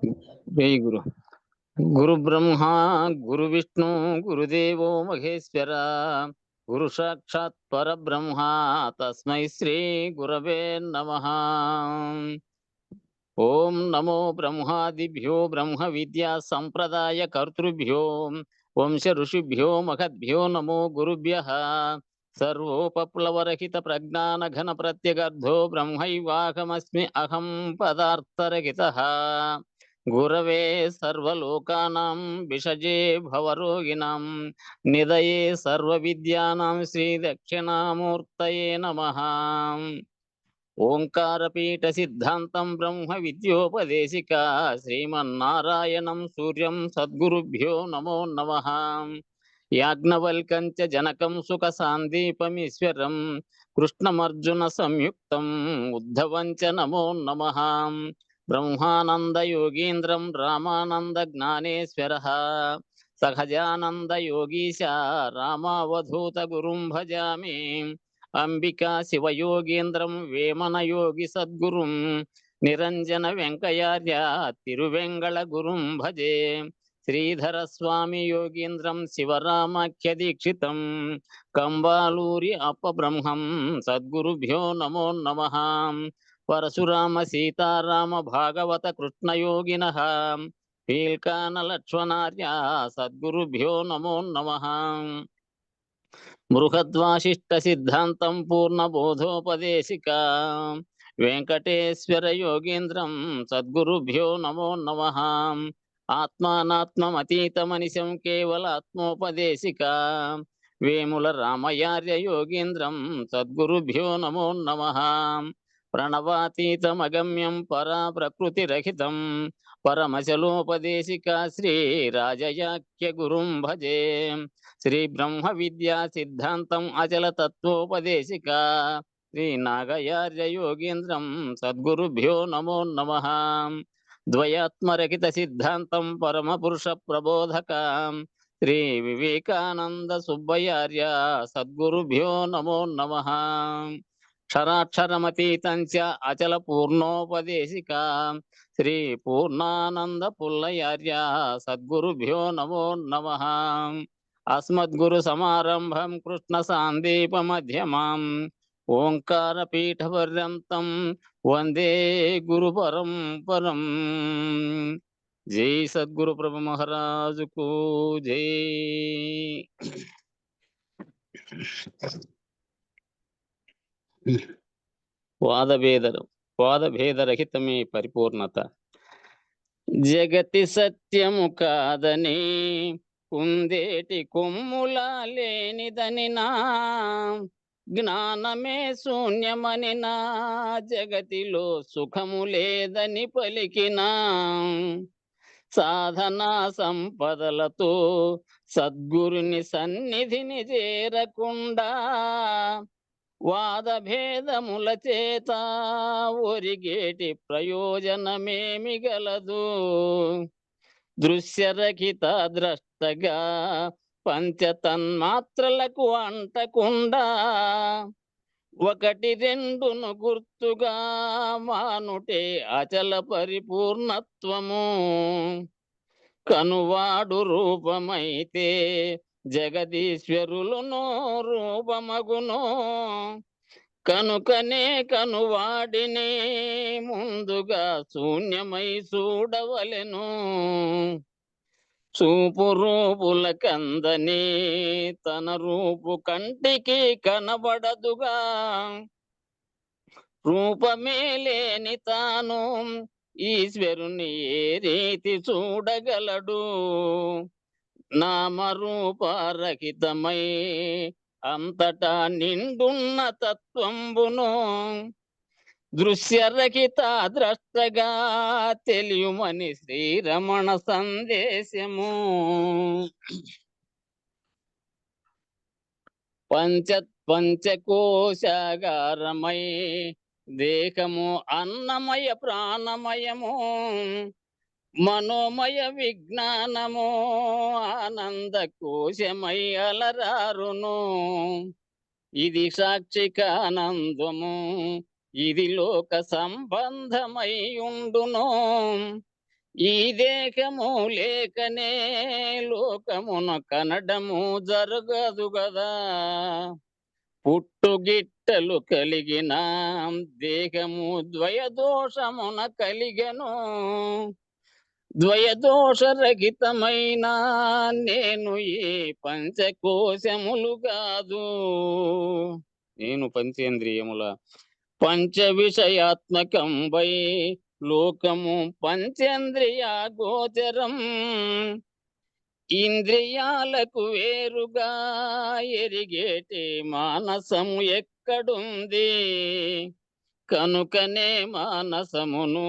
జై గురు. గురు బ్రహ్మ గురు విష్ణు గురుదేవో మహేశ్వర గురు సాక్షాత్ పరబ్రహ్మ తస్మై శ్రీ గురవే నమః. ఓం నమో బ్రహ్మాదిభ్యో బ్రహ్మ విద్యా సంప్రదాయ కర్తృభ్యో వంశ ఋషిభ్యో మహద్భ్యో నమో గురుభ్యః. సర్వోపప్లవరహిత ప్రజ్ఞాన ఘన ప్రత్యగర్ధో బ్రహ్మైవాహమస్మి అహం పదార్థరహితః. గురవే సర్వలోకానాం విషజే భవరోగిణాం నిదయే సర్వవిద్యానాం శ్రీ దక్షిణామూర్తయే నమః. ఓంకారపీఠ సిద్ధాంతం బ్రహ్మ విద్యోపదేశిక శ్రీమన్నారాయణం సూర్యం సద్గురుభ్యో నమో నమః. యాజ్ఞవల్కం చ జనకం సుఖ సాందీపమీశ్వరం కృష్ణమర్జున సంయుక్తం ఉద్ధవం చ నమో నమః. బ్రహ్మానంద యోగీంద్రం రామానంద జ్ఞానేశ్వరః సహజానంద యోగీశ రామావధూత గురుం భజామి. అంబికా శివయోగీంద్రం వేమన యోగి సద్గురుం నిరంజన వెంకయార్య తిరువెంగళ గురుం భజే. శ్రీధర స్వామి యోగీంద్రం శివరామాఖ్య దీక్షితం కంబాలూరి అపబ్రహ్మం సద్గురుభ్యో నమో నమః. పరశురామ సీతారామ భాగవత కృష్ణయోగినః పీల్కాన లక్ష్మణార్య సద్గురుభ్యో నమో నమః. బృహద్వాసిష్ట సిద్ధాంతం పూర్ణబోధోపదేశిక వెంకటేశ్వర యోగీంద్రం సద్గురుభ్యో నమో నమః. ఆత్మానాత్మమతీతమనిశం కేవలాత్మోపదేశిక వేముల రామయార్య యోగీంద్రం సద్గురుభ్యో నమో నమః. ప్రణవాతీతమగమ్యం పరా ప్రకృతిరహితం పరమశలోపదేశిక శ్రీ రాజయాఖ్య గురుం భజే. శ్రీ బ్రహ్మ విద్యా సిద్ధాంతం అచల తత్వోపదేశిక శ్రీ నాగయార్య యోగీంద్రం సద్గురుభ్యో నమో నమః. ద్వయాత్మరహిత సిద్ధాంతం పరమ పురుష ప్రబోధక శ్రీ వివేకానంద సుబ్బయార్య సద్గురుభ్యో నమో నమః. క్షరాక్షరమతీతం చ అచల పూర్ణోపదేశిక శ్రీ పూర్ణానంద పుల్లయార్య సద్గురుభ్యో నమో నమః. అస్మద్గురు సమారంభం కృష్ణ సాందీప మధ్యమాం ఓంకార పీఠపర్యంతం వందే గురు పరంపరం. జై సద్గురు ప్రభు మహారాజుకు జై. వాదభేదరహితమే పరిపూర్ణత. జగతి సత్యము కాదని కుందేటి కొమ్ములా లేనిదని నా జ్ఞానమే శూన్యమని నా జగతిలో సుఖము లేదని పలికినా సాధనా సంపదలతో సద్గురుని సన్నిధిని చేరకుండా వాదభేదముల చేత ఒరిగేటి ప్రయోజనమేమి గలదు. దృశ్యరహిత ద్రష్టగా పంచతన్మాత్రలకు అంటకుండా ఒకటి రెండును గుర్తుగా మానుటే అచల పరిపూర్ణత్వము. కనువాడు రూపమైతే జగదీశ్వరులను రూపమగును కనుకనే కనువాడిని ముందుగా శూన్యమై చూడవలెను. చూపు రూపుల కందని తన రూపు కంటికి కనబడదుగా రూపమే లేని తాను ఈశ్వరుని ఏ రీతి చూడగలడు. నామరూపరహితమై అంతటా నిండున్న తత్వంబును దృశ్యరహిత ద్రష్టగా తెలియమని శ్రీరమణ సందేశము. పంచకోశాగారమై దేహము అన్నమయ ప్రాణమయము మనోమయ విజ్ఞానము ఆనంద కోశమై అలరారును. ఇది సాక్షికానందము ఇది లోక సంబంధమై ఉండును. ఈ దేహము లేకనే లోకమున కనడము జరగదు గదా. పుట్టుగిట్టలు కలిగిన దేహము ద్వయదోషమున కలిగెను. ద్వయదోషరహితమైన నేను ఈ పంచకోశములు గాదు. నేను పంచేంద్రియముల పంచ విషయాత్మకంబై లోకము పంచేంద్రియ గోచరం. ఇంద్రియాలకు వేరుగా ఎరిగేటి మానసము ఎక్కడుంది. కనుకనే మానసమును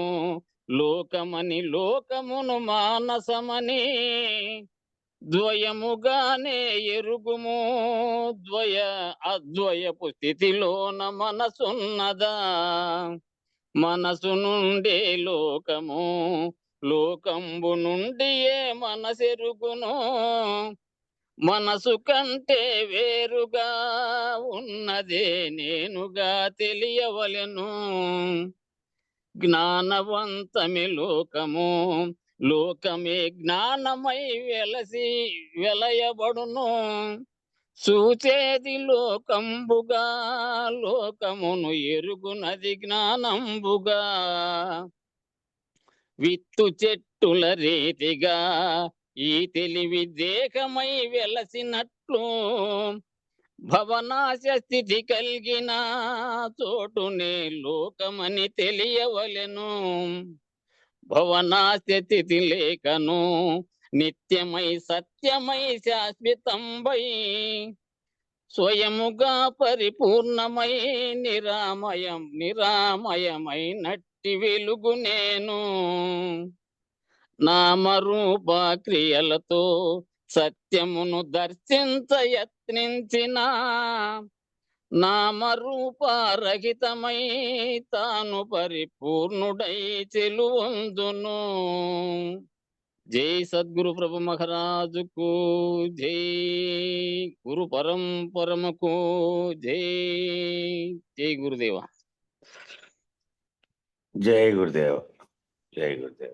లోకమని, లోకమును మానసమని ద్వయముగానే ఎరుగుము. అద్వయపు స్థితిలోన మనసున్నదా. మనసు నుండే లోకము, లోకంబు నుండియే మనసెరుగును. మనసు కంటే వేరుగా ఉన్నదే నేనుగా తెలియవలెను. జ్ఞానవంతమి లోకము, లోకమే జ్ఞానమై వెలయబడును. సూచేది లోకంబుగా, లోకమును ఎరుగునది జ్ఞానంబుగా. విత్తు చెట్టుల రీతిగా ఈ తెలివి దేహమై వెలసినట్లు, భవనాశ స్థితి కలిగిన చోటునే లోకమని తెలియవలెను. భవనాశ స్థితి లేకను నిత్యమై సత్యమై శాశ్వతంబై స్వయముగా పరిపూర్ణమై నిరామయమైనట్టి వెలుగు నేను. నామరూప క్రియలతో సత్యమును దర్శించ యత్నించిన నామరూపరహితమై తాను పరిపూర్ణుడై చెలువందును. జై సద్గురు ప్రభు మహారాజుకు జై. గురు పరంపరముకు జై. జై గురుదేవ. జై గురుదేవ. జై గురుదేవ.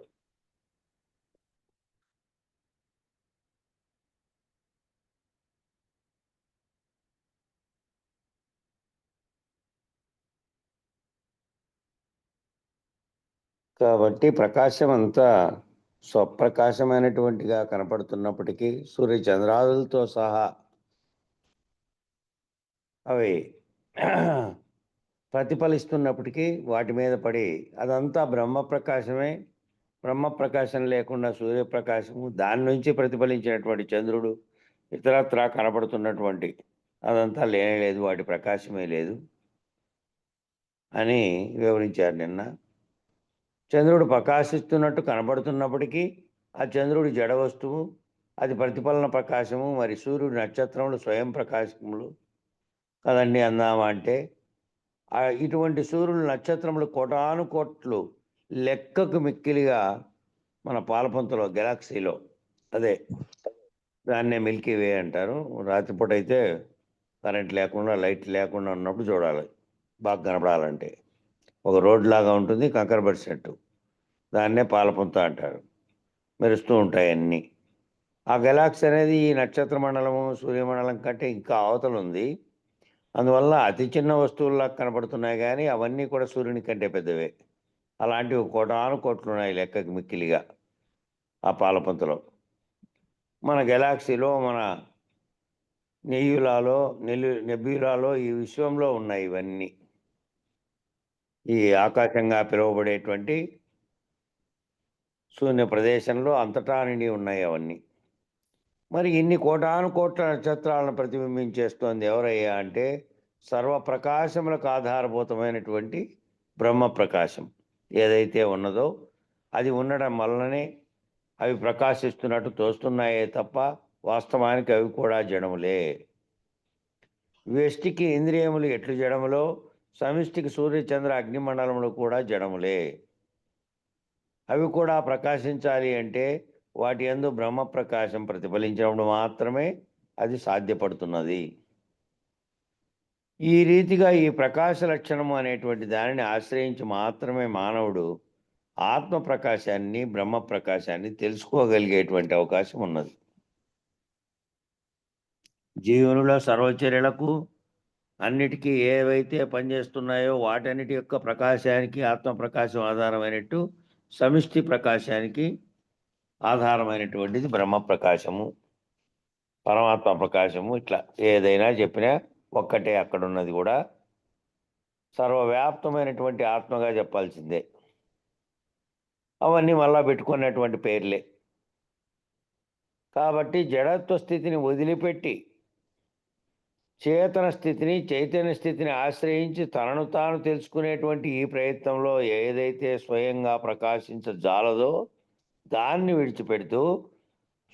కాబట్టి ప్రకాశం అంతా స్వప్రకాశమైనటువంటిగా కనపడుతున్నప్పటికీ సూర్య చంద్రాదులతో సహా అవి ప్రతిఫలిస్తున్నప్పటికీ వాటి మీద పడి అదంతా బ్రహ్మప్రకాశమే. బ్రహ్మప్రకాశం లేకుండా సూర్యప్రకాశము, దాని నుంచి ప్రతిఫలించినటువంటి చంద్రుడు, ఇతరత్రా కనపడుతున్నటువంటి అదంతా లేనేలేదు, వాటి ప్రకాశమే లేదు అని వివరించారు నిన్న. చంద్రుడు ప్రకాశిస్తున్నట్టు కనబడుతున్నప్పటికీ ఆ చంద్రుడి జడ వస్తువు, అది ప్రతిఫలన ప్రకాశము. మరి సూర్యుడు నక్షత్రములు స్వయం ప్రకాశములు కదండి అందామా అంటే. ఇటువంటి సూర్యుడు నక్షత్రములు కోటాను కోట్లు లెక్కకు మిక్కిలిగా మన పాలపంతలో గెలాక్సీలో, అదే దాన్నే మిల్కీ వే అంటారు. రాత్రిపూట అయితే కరెంట్ లేకుండా, లైట్ లేకుండా ఉన్నప్పుడు చూడాలి బాగా కనపడాలంటే. ఒక రోడ్ లాగా ఉంటుంది, కంకర పరిచినట్టు, దాన్నే పాలపుంత అంటారు. మెరుస్తూ ఉంటాయి అన్నీ. ఆ గెలాక్సీ అనేది ఈ నక్షత్ర మండలము, సూర్యమండలం కంటే ఇంకా అవతల ఉంది. అందువల్ల అతి చిన్న వస్తువుల్లా కనపడుతున్నాయి, కానీ అవన్నీ కూడా సూర్యుని కంటే పెద్దవే. అలాంటివి కోటాను కోట్లు ఉన్నాయి లెక్కకి మిక్కిలిగా ఆ పాలపుంతలో. మన గెలాక్సీలో, మన నెబ్యులాలో ఈ విశ్వంలో ఉన్నాయి ఇవన్నీ. ఈ ఆకాశంగా పిలువబడేటువంటి శూన్య ప్రదేశంలో అంతటా నిండి ఉన్నాయి అవన్నీ. మరి ఇన్ని కోటాను కోట్ల నక్షత్రాలను ప్రతిబింబించేస్తోంది ఎవరయ్యా అంటే సర్వప్రకాశములకు ఆధారభూతమైనటువంటి బ్రహ్మప్రకాశం ఏదైతే ఉన్నదో అది ఉండడం వల్లనే అవి ప్రకాశిస్తున్నట్టు తోస్తున్నాయే తప్ప వాస్తవానికి అవి కూడా జడములే. వ్యష్టికి ఇంద్రియములు ఎట్లు జడములో సమిష్టికి సూర్యచంద్ర అగ్నిమండలములు కూడా జడములే. అవి కూడా ప్రకాశించాలి అంటే వాటి యందు బ్రహ్మప్రకాశం ప్రతిఫలించినప్పుడు మాత్రమే అది సాధ్యపడుతున్నది. ఈ రీతిగా ఈ ప్రకాశ లక్షణము అనేటువంటి దానిని ఆశ్రయించి మాత్రమే మానవుడు ఆత్మ ప్రకాశాన్ని, బ్రహ్మ ప్రకాశాన్ని తెలుసుకోగలిగేటువంటి అవకాశం ఉన్నది. జీవునిలో సర్వచర్యలకు అన్నిటికీ ఏవైతే పనిచేస్తున్నాయో వాటన్నిటి యొక్క ప్రకాశానికి ఆత్మ ప్రకాశం ఆధారమైనట్టు సమిష్టి ప్రకాశానికి ఆధారమైనటువంటిది బ్రహ్మ ప్రకాశము, పరమాత్మ ప్రకాశము. ఇట్లా ఏదైనా చెప్పినా ఒక్కటే, అక్కడున్నది కూడా సర్వవ్యాప్తమైనటువంటి ఆత్మగా చెప్పాల్సిందే. అవన్నీ మళ్ళా పెట్టుకున్నటువంటి పేర్లే. కాబట్టి జడత్వ స్థితిని వదిలిపెట్టి చేతన స్థితిని, చైతన్య స్థితిని ఆశ్రయించి తనను తాను తెలుసుకునేటువంటి ఈ ప్రయత్నంలో ఏదైతే స్వయంగా ప్రకాశించజాలదో దాన్ని విడిచిపెడుతూ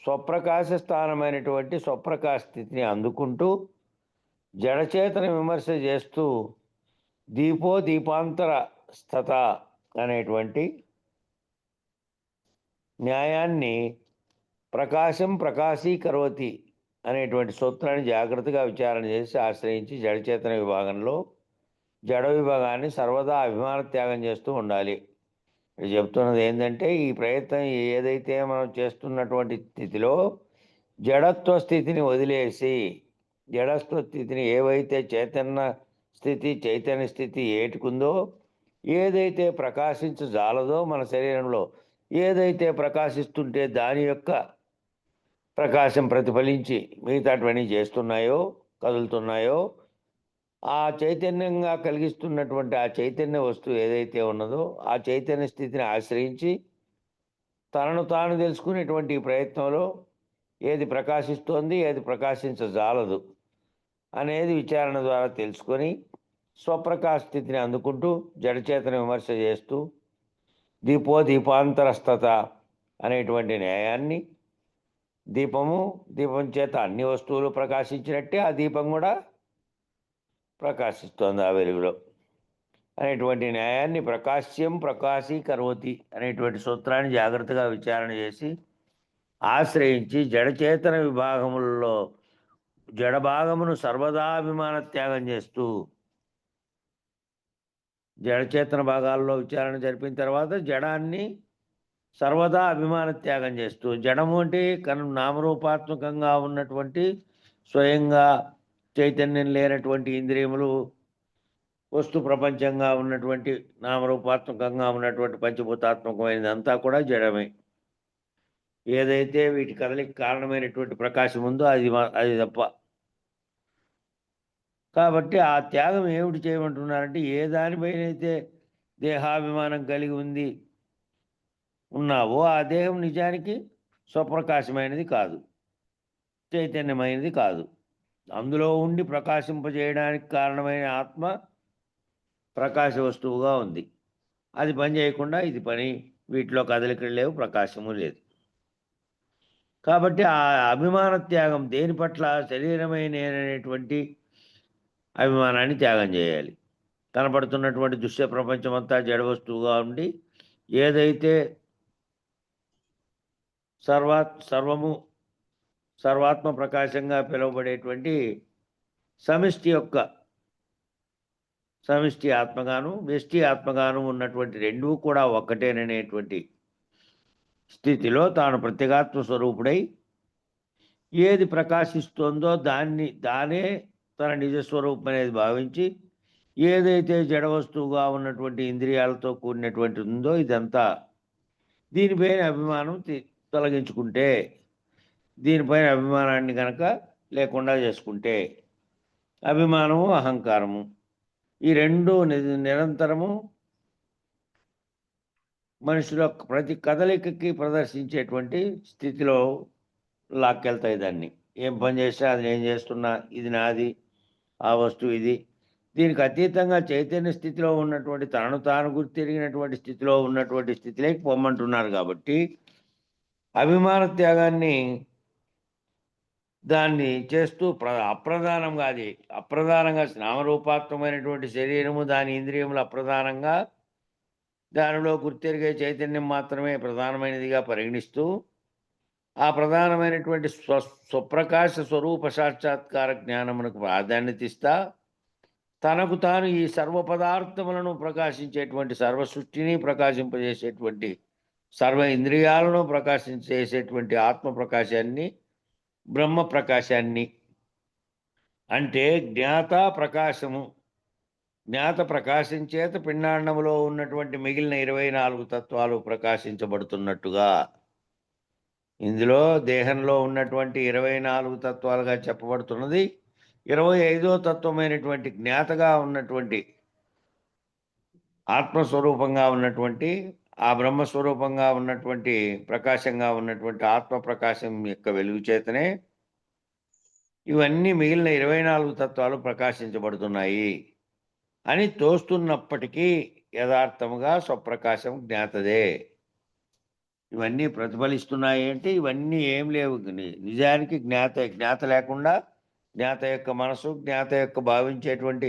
స్వప్రకాశ స్థానమైనటువంటి స్వప్రకాశ స్థితిని అందుకుంటూ జడచేతన విమర్శ చేస్తూ దీపో దీపాంతర స్థత అనేటువంటి న్యాయాన్ని ప్రకాశం ప్రకాశీకరోతి అనేటువంటి సూత్రాన్ని జాగ్రత్తగా విచారణ చేసి ఆశ్రయించి జడచేతన విభాగంలో జడ విభాగాన్ని సర్వదా అభిమాన త్యాగం చేస్తూ ఉండాలి. ఇక్కడ చెప్తున్నది ఏంటంటే, ఈ ప్రయత్నం ఏదైతే మనం చేస్తున్నటువంటి స్థితిలో జడత్వ స్థితిని వదిలేసి జడత్వ స్థితిని ఏవైతే చైతన్య స్థితి ఏటుకుందో, ఏదైతే ప్రకాశించజాలదో మన శరీరంలో ఏదైతే ప్రకాశిస్తుంటే దాని యొక్క ప్రకాశం ప్రతిఫలించి మిగతాటువంటి చేస్తున్నాయో, కదులుతున్నాయో, ఆ చైతన్యంగా కలిగిస్తున్నటువంటి ఆ చైతన్య వస్తువు ఏదైతే ఉన్నదో ఆ చైతన్య స్థితిని ఆశ్రయించి తనను తాను తెలుసుకునేటువంటి ఈ ప్రయత్నంలో ఏది ప్రకాశిస్తోంది, ఏది ప్రకాశించజాలదు అనేది విచారణ ద్వారా తెలుసుకొని స్వప్రకాశ స్థితిని అందుకుంటూ జడచేతన విమర్శ చేస్తూ దీపో దీపాంతరస్థత అనేటువంటి న్యాయాన్ని, దీపం చేత అన్ని వస్తువులు ప్రకాశించినట్టే ఆ దీపం కూడా ప్రకాశిస్తోంది ఆ వెలుగులో అనేటువంటి న్యాయాన్ని ప్రకాశ్యం ప్రకాశీకరోతి అనేటువంటి సూత్రాన్ని జాగ్రత్తగా విచారణ చేసి ఆశ్రయించి జడచేతన విభాగములలో జడభాగమును సర్వదా అభిమాన త్యాగం చేస్తూ జడచేతన భాగాల్లో విచారణ జరిపిన తర్వాత జడాన్ని సర్వదా అభిమాన త్యాగం చేస్తూ, జడము అంటే నామరూపాత్మకంగా ఉన్నటువంటి స్వయంగా చైతన్యం లేనటువంటి ఇంద్రియములు, వస్తు ప్రపంచంగా ఉన్నటువంటి నామరూపాత్మకంగా ఉన్నటువంటి పంచభూతాత్మకమైనది అంతా కూడా జడమే. ఏదైతే వీటి కదలికి కారణమైనటువంటి ప్రకాశం ఉందో అది తప్ప. కాబట్టి ఆ త్యాగం ఏమిటి చేయమంటున్నారంటే, ఏ దానిపైనైతే దేహాభిమానం కలిగి ఉన్నావో ఆ దేహం నిజానికి స్వప్రకాశమైనది కాదు, చైతన్యమైనది కాదు. అందులో ఉండి ప్రకాశింపజేయడానికి కారణమైన ఆత్మ ప్రకాశ వస్తువుగా ఉంది. అది పని చేయకుండా ఇది పని, వీటిలో కదలికలు లేవు, ప్రకాశము లేదు. కాబట్టి ఆ అభిమాన త్యాగం దేని పట్ల, శరీరమే నేననేటువంటి అభిమానాన్ని త్యాగం చేయాలి. కనపడుతున్నటువంటి దృశ్య ప్రపంచం అంతా జడ వస్తువుగా ఉండి ఏదైతే సర్వాత్మ ప్రకాశంగా పిలువబడేటువంటి సమిష్టి ఆత్మగాను వ్యష్టి ఆత్మగాను ఉన్నటువంటి రెండూ కూడా ఒక్కటేననేటువంటి స్థితిలో తాను ప్రత్యేగాత్మ స్వరూపుడై ఏది ప్రకాశిస్తోందో దానే తన నిజస్వరూపం అనేది భావించి ఏదైతే జడ వస్తువుగా ఉన్నటువంటి ఇంద్రియాలతో కూడినటువంటి ఉందో ఇదంతా, దీనిపైన అభిమానం తొలగించుకుంటే, దీనిపైన అభిమానాన్ని కనుక లేకుండా చేసుకుంటే, అభిమానము అహంకారము ఈ రెండు నిరంతరము మనిషిలో ప్రతి కదలికకి ప్రదర్శించేటువంటి స్థితిలో లాక్కెళ్తాయి దాన్ని. ఏం పని చేసినా అది నేను చేస్తున్నా, ఇది నాది, ఆ వస్తువు ఇది. దీనికి అతీతంగా చైతన్య స్థితిలో ఉన్నటువంటి తనను తాను గుర్తిరిగినటువంటి స్థితిలో ఉన్నటువంటి స్థితిలోకి పొమ్మంటున్నారు. కాబట్టి అభిమాన త్యాగాన్ని దాన్ని చేస్తూ అప్రధానంగా, అది అప్రధానంగా నామరూపాత్మకమైనటువంటి శరీరము, దాని ఇంద్రియములు అప్రధానంగా దానిలో గుర్తెరిగే చైతన్యం మాత్రమే ప్రధానమైనదిగా పరిగణిస్తూ ఆ ప్రధానమైనటువంటి స్వప్రకాశ స్వరూప సాక్షాత్కార జ్ఞానమునకు ప్రాధాన్యత ఇస్తా తనకు తాను ఈ సర్వ పదార్థములను ప్రకాశించేటువంటి సర్వ సృష్టిని ప్రకాశింపజేసేటువంటి సర్వ ఇంద్రియాలను ప్రకాశించేసేటువంటి ఆత్మ ప్రకాశాన్ని బ్రహ్మ ప్రకాశాన్ని అంటే జ్ఞాత ప్రకాశము జ్ఞాత ప్రకాశం చేత పిండాండములో ఉన్నటువంటి మిగిలిన 24 తత్వాలు ప్రకాశించబడుతున్నట్టుగా ఇందులో దేహంలో ఉన్నటువంటి 24 తత్వాలుగా చెప్పబడుతున్నది 25వ తత్వమైనటువంటి జ్ఞాతగా ఉన్నటువంటి ఆత్మస్వరూపంగా ఉన్నటువంటి ఆ బ్రహ్మస్వరూపంగా ఉన్నటువంటి ప్రకాశంగా ఉన్నటువంటి ఆత్మ ప్రకాశం యొక్క వెలుగు చేతనే ఇవన్నీ మిగిలిన 24 తత్వాలు ప్రకాశించబడుతున్నాయి అని తోస్తున్నప్పటికీ యథార్థముగా స్వప్రకాశం జ్ఞాతదే. ఇవన్నీ ప్రతిఫలిస్తున్నాయి అంటే ఇవన్నీ ఏం లేవు. నిజానికి జ్ఞాత లేకుండా జ్ఞాత యొక్క మనసు, జ్ఞాత యొక్క భావించేటువంటి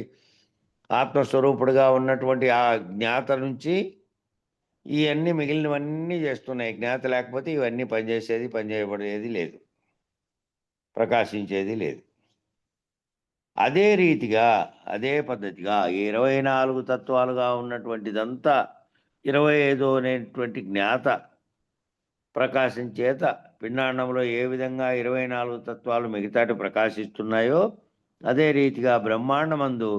ఆత్మస్వరూపుడుగా ఉన్నటువంటి ఆ జ్ఞాత నుంచి ఇవన్నీ మిగిలినవన్నీ చేస్తున్నాయి. జ్ఞాత లేకపోతే ఇవన్నీ పనిచేసేది, పనిచేయబడేది లేదు, ప్రకాశించేది లేదు. అదే రీతిగా అదే పద్ధతిగా 24 తత్వాలుగా ఉన్నటువంటిదంతా 25 అనేటువంటి జ్ఞాత ప్రకాశం చేత పిండాండంలో ఏ విధంగా 24 తత్వాలు మిగతాటి ప్రకాశిస్తున్నాయో అదే రీతిగా బ్రహ్మాండమందు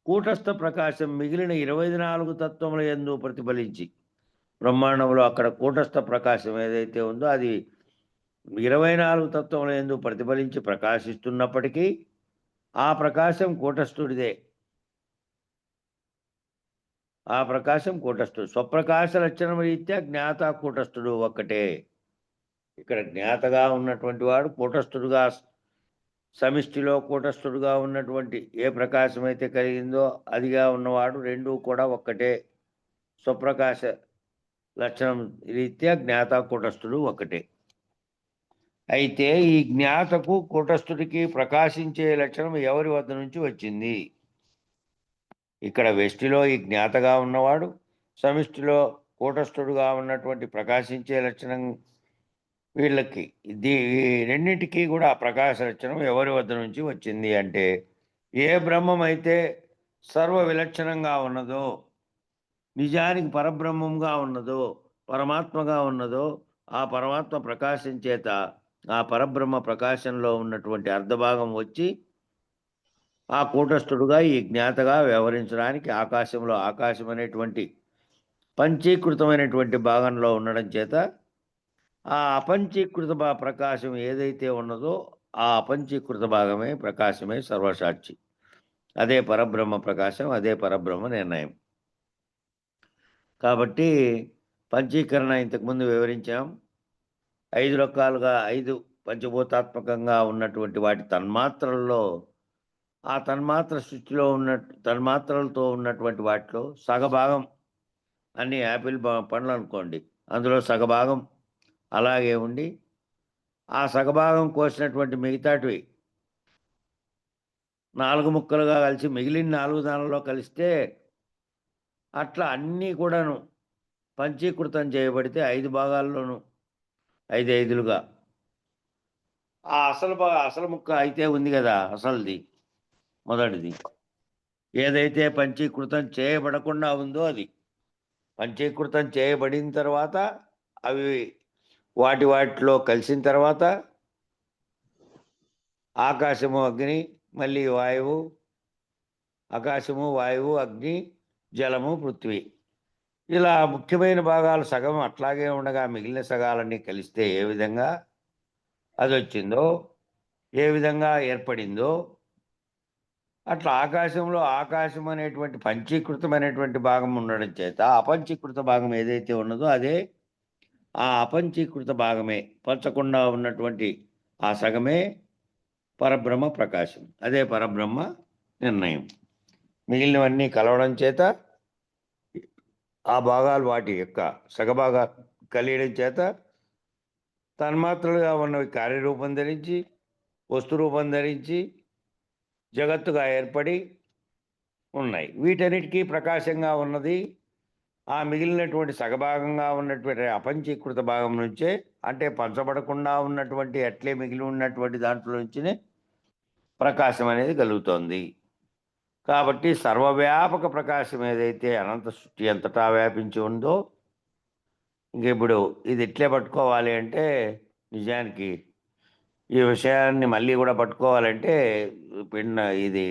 కూటస్థ ప్రకాశం మిగిలిన 24 తత్వముల యందు ప్రతిఫలించి బ్రహ్మాండంలో అక్కడ కూటస్థ ప్రకాశం ఏదైతే ఉందో అది 24 తత్వముల యందు ప్రతిఫలించి ప్రకాశిస్తున్నప్పటికీ ఆ ప్రకాశం కూటస్థుడిదే. ఆ ప్రకాశం కూటస్థుడు. స్వప్రకాశ లక్షణం రీత్యా జ్ఞాత కూటస్థుడు ఒక్కటే. ఇక్కడ జ్ఞాతగా ఉన్నటువంటి వాడు కూటస్థుడుగా సమిష్టిలో కూటస్థుడుగా ఉన్నటువంటి ఏ ప్రకాశం అయితే కలిగిందో అదిగా ఉన్నవాడు రెండూ కూడా ఒక్కటే. స్వప్రకాశ లక్షణం రీత్యా జ్ఞాత కూటస్థుడు ఒక్కటే. అయితే ఈ జ్ఞాతకు కూటస్థుడికి ప్రకాశించే లక్షణం ఎవరి వద్ద నుంచి వచ్చింది? ఇక్కడ వెష్టిలో ఈ జ్ఞాతగా ఉన్నవాడు, సమిష్టిలో కూటస్థుడుగా ఉన్నటువంటి ప్రకాశించే లక్షణం వీళ్ళకి ఈ రెండింటికి కూడా ప్రకాశ లక్షణం ఎవరి వద్ద నుంచి వచ్చింది అంటే ఏ బ్రహ్మం అయితే సర్వ విలక్షణంగా ఉన్నదో, నిజానికి పరబ్రహ్మంగా ఉన్నదో, పరమాత్మగా ఉన్నదో ఆ పరమాత్మ ప్రకాశం చేత ఆ పరబ్రహ్మ ప్రకాశంలో ఉన్నటువంటి అర్ధభాగం వచ్చి ఆ కూటస్థుడుగా ఈ జ్ఞాతగా వ్యవహరించడానికి ఆకాశంలో ఆకాశం అనేటువంటి పంచీకృతమైనటువంటి భాగంలో ఉండడం చేత ఆ అపంచీకృత ప్రకాశం ఏదైతే ఉన్నదో ఆ అపంచీకృత భాగమే ప్రకాశమే సర్వసాక్షి. అదే పరబ్రహ్మ ప్రకాశం, అదే పరబ్రహ్మ నిర్ణయం. కాబట్టి పంచీకరణ ఇంతకుముందు వివరించాం. 5 రకాలుగా 5 పంచభూతాత్మకంగా ఉన్నటువంటి వాటి తన్మాత్రల్లో ఆ తన్మాత్ర సృష్టిలో తన్మాత్రలతో ఉన్నటువంటి వాటిలో సగభాగం అన్ని యాపిల్ పండ్లు అనుకోండి, అందులో సగభాగం అలాగే ఉండి ఆ సగభాగం కోసినటువంటి మిగతాటివి 4 ముక్కలుగా కలిసి మిగిలిన 4 దానిలో కలిస్తే అట్లా అన్నీ కూడాను పంచీకృతం చేయబడితే 5 భాగాల్లోనూ 5 5లుగా ఆ అసలు ముక్క అయితే ఉంది కదా, అసలుది మొదటిది ఏదైతే పంచీకృతం చేయబడకుండా ఉందో అది పంచీకృతం చేయబడిన తర్వాత అవి వాటిలో కలిసిన తర్వాత ఆకాశము, అగ్ని, మళ్ళీ వాయువు, ఆకాశము, వాయువు, అగ్ని, జలము, పృథ్వీ ఇలా ముఖ్యమైన భాగాలు సగం అట్లాగే ఉండగా మిగిలిన సగాలన్నీ కలిస్తే ఏ విధంగా అది వచ్చిందో, ఏ విధంగా ఏర్పడిందో అట్లా ఆకాశంలో ఆకాశం అనేటువంటి పంచీకృతమైనటువంటి భాగం ఉండడం చేత అపంచీకృత భాగం ఏదైతే ఉన్నదో అదే ఆ అపంచీకృత భాగమే పంచకుండా ఉన్నటువంటి ఆ సగమే పరబ్రహ్మ ప్రకాశం, అదే పరబ్రహ్మ నిర్ణయం. మిగిలినవన్నీ కలవడం చేత ఆ భాగాలు వాటి యొక్క సగభాగాలు కలియడం చేత తన్మాత్రలుగా ఉన్నవి కార్యరూపం ధరించి వస్తురూపం ధరించి జగత్తుగా ఏర్పడి ఉన్నాయి. వీటన్నిటికీ ప్రకాశంగా ఉన్నది ఆ మిగిలినటువంటి సగభాగంగా ఉన్నటువంటి అపంచీకృత భాగం నుంచే, అంటే పంచబడకుండా ఉన్నటువంటి అట్లే మిగిలి ఉన్నటువంటి దాంట్లో నుంచినే ప్రకాశం అనేది కలుగుతోంది. కాబట్టి సర్వవ్యాపక ప్రకాశం ఏదైతే అనంత సృష్టి అంతటా వ్యాపించి ఉందో, ఇంక ఇప్పుడు ఇది ఎట్లే పట్టుకోవాలి అంటే, నిజానికి ఈ విషయాన్ని మళ్ళీ కూడా పట్టుకోవాలంటే ఇది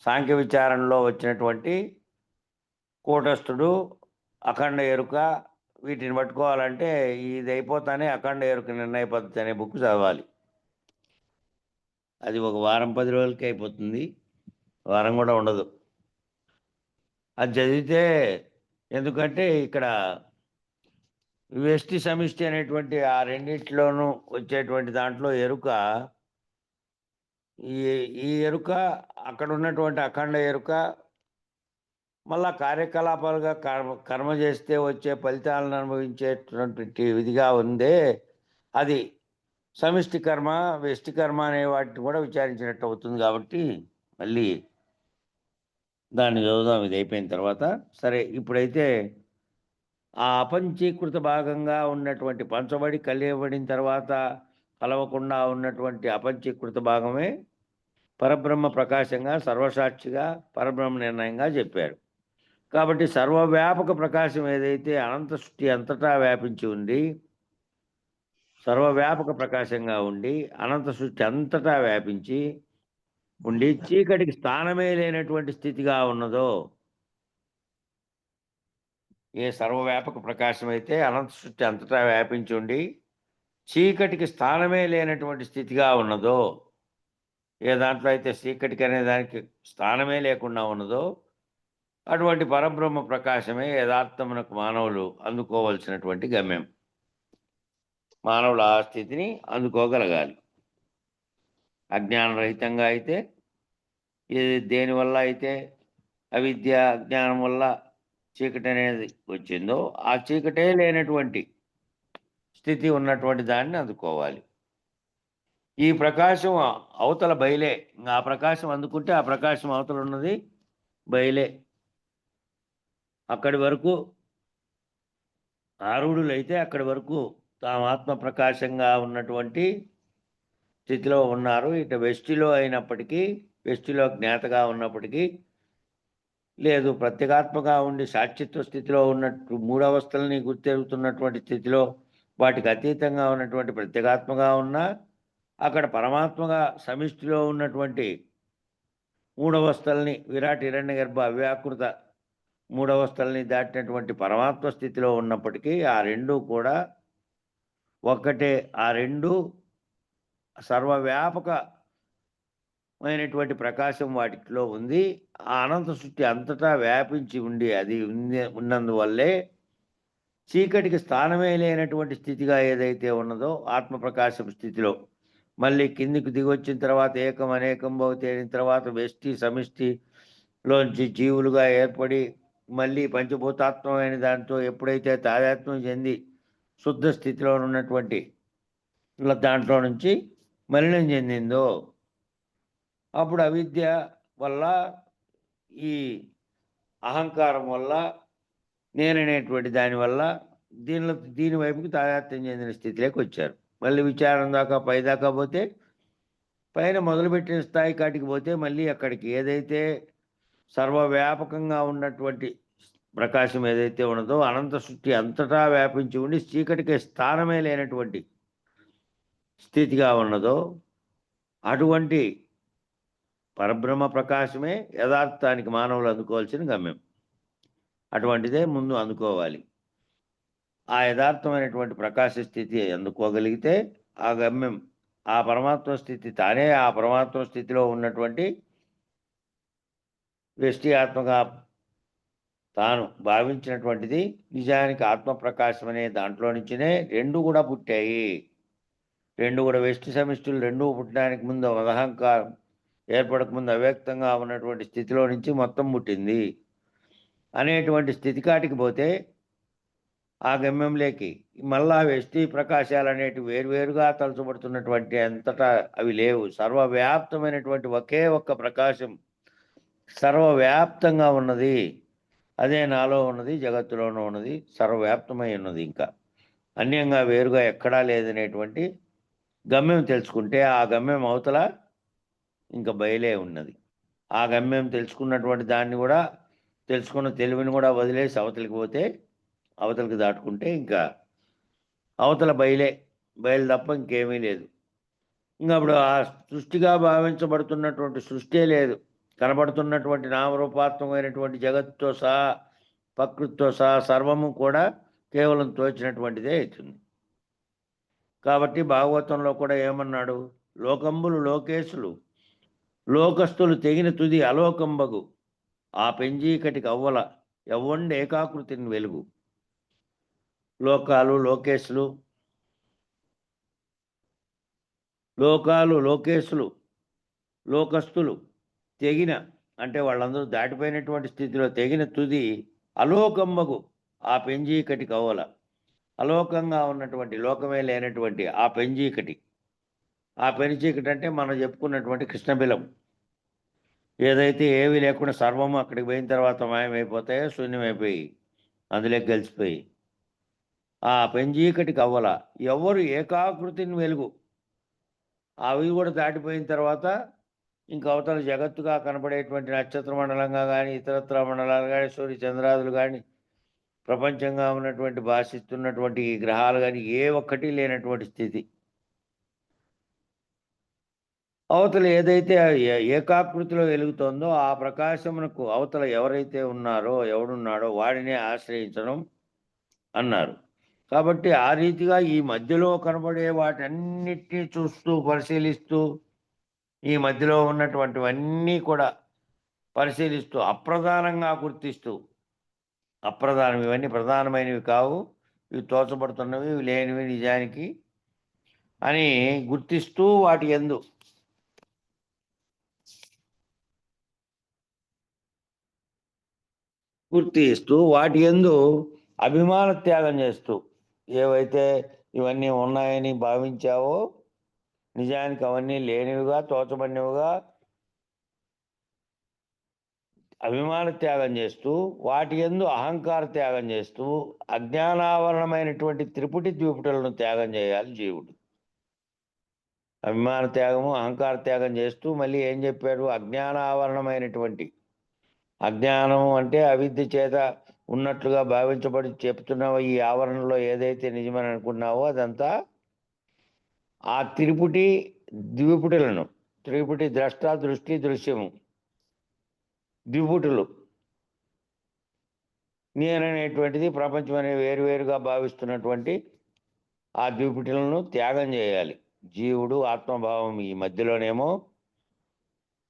సాంఖ్య విచారణలో వచ్చినటువంటి కూటస్థుడు, అఖండ ఎరుక, వీటిని పట్టుకోవాలంటే ఇది అయిపోతానే అఖండ ఎరుక నిర్ణయ పద్ధతి అనే బుక్ చదవాలి. అది ఒక వారం 10 రోజులకి అయిపోతుంది, వారం కూడా ఉండదు. అది చదివితే, ఎందుకంటే ఇక్కడ వ్యష్టి సమిష్టి అనేటువంటి ఆ రెండింటిలోనూ వచ్చేటువంటి దాంట్లో ఎరుక, ఈ ఈ ఎరుక అక్కడ ఉన్నటువంటి అఖండ ఎరుక మళ్ళా కార్యకలాపాలుగా కర్మ చేస్తే వచ్చే ఫలితాలను అనుభవించేటువంటి విధిగా ఉందే, అది సమిష్టి కర్మ, వ్యష్టి కర్మ అనే వాటిని కూడా విచారించినట్టు అవుతుంది. కాబట్టి మళ్ళీ దాన్ని చదువుదాం ఇది అయిపోయిన తర్వాత. సరే, ఇప్పుడైతే ఆ అపంచీకృత భాగంగా ఉన్నటువంటి పంచబడి కలియబడిన తర్వాత కలవకుండా ఉన్నటువంటి అపంచీకృత భాగమే పరబ్రహ్మ ప్రకాశంగా, సర్వసాక్షిగా, పరబ్రహ్మ నిర్ణయంగా చెప్పారు. కాబట్టి సర్వవ్యాపక ప్రకాశం ఏదైతే అనంత సృష్టి అంతటా వ్యాపించి ఉంది, సర్వవ్యాపక ప్రకాశంగా ఉండి అనంత సృష్టి అంతటా వ్యాపించి ఉండి చీకటికి స్థానమే లేనటువంటి స్థితిగా ఉన్నదో, ఏ సర్వవ్యాపక ప్రకాశం అయితే అనంత సృష్టి అంతటా వ్యాపించి ఉండి చీకటికి స్థానమే లేనటువంటి స్థితిగా ఉన్నదో, ఏ దాంట్లో అయితే చీకటికి అనే దానికి స్థానమే లేకుండా ఉన్నదో, అటువంటి పరబ్రహ్మ ప్రకాశమే యథార్థమునకు మానవులు అందుకోవలసినటువంటి గమ్యం. మానవులు ఆ స్థితిని అందుకోగలగాలి. అజ్ఞానరహితంగా అయితే, దేనివల్ల అయితే అవిద్య అజ్ఞానం వల్ల చీకటి అనేది వచ్చిందో, ఆ చీకటే లేనటువంటి స్థితి ఉన్నటువంటి దాన్ని అందుకోవాలి. ఈ ప్రకాశం అవతల బయలే. ఆ ప్రకాశం అందుకుంటే ఆ ప్రకాశం అవతల ఉన్నది బయలే. అక్కడి వరకు ఆరూఢులైతే అక్కడి వరకు తాము ఆత్మ ప్రకాశంగా ఉన్నటువంటి స్థితిలో ఉన్నారు. ఇటు వెష్టిలో అయినప్పటికీ, వెష్టిలో జ్ఞాతగా ఉన్నప్పటికీ, లేదు ప్రత్యేగాత్మగా ఉండి సాక్షిత్వ స్థితిలో ఉన్నట్టు మూడవస్థల్ని గుర్తెరుగుతున్నటువంటి స్థితిలో వాటికి అతీతంగా ఉన్నటువంటి ప్రత్యేగాత్మగా ఉన్నా, అక్కడ పరమాత్మగా సమిష్టిలో ఉన్నటువంటి మూడవస్థల్ని విరాట్ హిరణ్యగర్భ అవ్యాకృత మూడవస్థల్ని దాటినటువంటి పరమాత్మ స్థితిలో ఉన్నప్పటికీ ఆ రెండూ కూడా ఒక్కటే. ఆ రెండు సర్వవ్యాపకమైనటువంటి ప్రకాశం వాటిలో ఉంది. ఆ అనంత సృష్టి అంతటా వ్యాపించి ఉండి అది ఉన్నందువల్లే చీకటికి స్థానమే లేనటువంటి స్థితిగా ఏదైతే ఉన్నదో ఆత్మప్రకాశం స్థితిలో మళ్ళీ కిందికి దిగొచ్చిన తర్వాత ఏకం అనేకం తేలిన తర్వాత వ్యష్టి సమిష్టిలోంచి జీవులుగా ఏర్పడి మళ్ళీ పంచభూతాత్మమైన దాంతో ఎప్పుడైతే తాదాత్మ్యం చెంది శుద్ధ స్థితిలో ఉన్నటువంటి దాంట్లో నుంచి మలినం చెందిందో, అప్పుడు అవిద్య వల్ల, ఈ అహంకారం వల్ల, నేననేటువంటి దానివల్ల దీని వైపుకి తాదాత్మ్యం చెందిన స్థితిలోకి వచ్చారు. మళ్ళీ విచారం దాకా పైదాకా పోతే, పైన మొదలుపెట్టిన స్థాయి కాటికి పోతే మళ్ళీ అక్కడికి ఏదైతే సర్వవ్యాపకంగా ఉన్నటువంటి ప్రకాశం ఏదైతే ఉన్నదో అనంత సృష్టి అంతటా వ్యాపించి ఉండి చీకటికి స్థానమే లేనటువంటి స్థితిగా ఉన్నదో, అటువంటి పరబ్రహ్మ ప్రకాశమే యథార్థానికి మానవులు అందుకోవాల్సిన గమ్యం. అటువంటిదే ముందు అందుకోవాలి. ఆ యథార్థమైనటువంటి ప్రకాశ స్థితి అందుకోగలిగితే ఆ గమ్యం, ఆ పరమాత్మ స్థితి తానే ఆ పరమాత్మ స్థితిలో ఉన్నటువంటి వ్యష్టి ఆత్మగా తాను భావించినటువంటిది నిజానికి ఆత్మప్రకాశం అనే దాంట్లో నుంచినే రెండు కూడా పుట్టాయి. రెండు కూడా వ్యష్టి సమిష్టులు రెండూ పుట్టడానికి ముందు అహంకారం ఏర్పడకముందు అవ్యక్తంగా ఉన్నటువంటి స్థితిలో నుంచి మొత్తం పుట్టింది అనేటువంటి స్థితి కాటికి పోతే ఆ గమ్యంలోకి మళ్ళా వ్యష్టి ప్రకాశాలు అనేటివి వేరువేరుగా తలచబడుతున్నటువంటి అంతటా అవి లేవు. సర్వవ్యాప్తమైనటువంటి ఒకే ఒక్క ప్రకాశం సర్వవ్యాప్తంగా ఉన్నది. అదే నాలో ఉన్నది, జగత్తులోనూ ఉన్నది, సర్వవ్యాప్తమై ఉన్నది. ఇంకా అన్యంగా వేరుగా ఎక్కడా లేదనేటువంటి గమ్యం తెలుసుకుంటే ఆ గమ్యం అవతల ఇంకా బయలే ఉన్నది. ఆ గమ్యం తెలుసుకున్నటువంటి దాన్ని కూడా తెలుసుకున్న తెలివిని కూడా వదిలేసి అవతలికి పోతే అవతలికి దాటుకుంటే ఇంకా అవతల బయలు తప్ప ఇంకేమీ లేదు. ఇంక అప్పుడు ఆ సృష్టిగా భావించబడుతున్నటువంటి సృష్టే లేదు. కనబడుతున్నటువంటి నామరూపాత్మకమైనటువంటి జగత్తుతో సహా ప్రకృతితో సహా సర్వము కూడా కేవలం తోచినటువంటిదే అవుతుంది. కాబట్టి భాగవతంలో కూడా ఏమన్నాడు? లోకంబులు లోకేశులు లోకస్తులు తెగిన తుది అలోకంబగు ఆ పెంజీకటికి అవ్వల ఎవ్వండి ఏకాకృతిని వెలుగు. లోకాలు లోకేశులు లోకేశులు లోకస్తులు తెగిన అంటే వాళ్ళందరూ దాటిపోయినటువంటి స్థితిలో తెగిన తుది అలోకంబగు ఆ పెంజీకటి కవ్వల. అలోకంగా ఉన్నటువంటి లోకమే లేనటువంటి ఆ పెంజీకటి. ఆ పెంచీకటి అంటే మనం చెప్పుకున్నటువంటి కృష్ణబిలం. ఏదైతే ఏమీ లేకుండా సర్వము అక్కడికి పోయిన తర్వాత మాయమైపోతాయో శూన్యమైపోయి అందులోకి కలిసిపోయి ఆ పెంజీకటి కవ్వల ఎవరు ఏకాకృతిని వెలుగు. అవి కూడా దాటిపోయిన తర్వాత ఇంక అవతల జగత్తుగా కనపడేటువంటి నక్షత్ర మండలంగా కానీ ఇతరత్ర మండలాలు కానీ సూర్య చంద్రాదులు కానీ ప్రపంచంగా ఉన్నటువంటి భాషిస్తున్నటువంటి ఈ గ్రహాలు కానీ ఏ ఒక్కటి లేనటువంటి స్థితి. అవతల ఏదైతే ఏకాకృతిలో వెలుగుతోందో ఆ ప్రకాశమునకు అవతల ఎవరైతే ఉన్నారో ఎవడున్నాడో వాడినే ఆశ్రయించడం అన్నారు. కాబట్టి ఆ రీతిగా ఈ మధ్యలో కనబడే వాటన్నిటినీ చూస్తూ పరిశీలిస్తూ ఈ మధ్యలో ఉన్నటువంటివన్నీ కూడా పరిశీలిస్తూ అప్రధానంగా గుర్తిస్తూ అప్రధానం ఇవన్నీ ప్రధానమైనవి కావు, ఇవి తోచబడుతున్నవి, ఇవి లేనివి నిజానికి అని గుర్తిస్తూ వాటి యందు అభిమాన త్యాగం చేస్తూ ఏవైతే ఇవన్నీ ఉన్నాయని భావించావో నిజానికి అవన్నీ లేనివిగా తోచబడినవిగా అభిమాన త్యాగం చేస్తూ వాటి యందు అహంకార త్యాగం చేస్తూ అజ్ఞానావరణమైనటువంటి త్రిపుటి ద్విపుటులను త్యాగం చేయాలి జీవుడు. అభిమాన త్యాగము అహంకార త్యాగం చేస్తూ మళ్ళీ ఏం చెప్పాడు? అజ్ఞానావరణమైనటువంటి అజ్ఞానం అంటే అవిద్య చేత ఉన్నట్లుగా భావించబడి చెప్తున్నావో ఈ ఆవరణలో ఏదైతే నిజమని అనుకున్నావో అదంతా ఆ త్రిపుటి ద్విపుటులను త్రిపుటి ద్రష్ట దృష్టి దృశ్యము ద్విపుటులు నేననేటువంటిది ప్రపంచం అనే వేరువేరుగా భావిస్తున్నటువంటి ఆ ద్విపుటులను త్యాగం చేయాలి. జీవుడు ఆత్మభావం ఈ మధ్యలోనేమో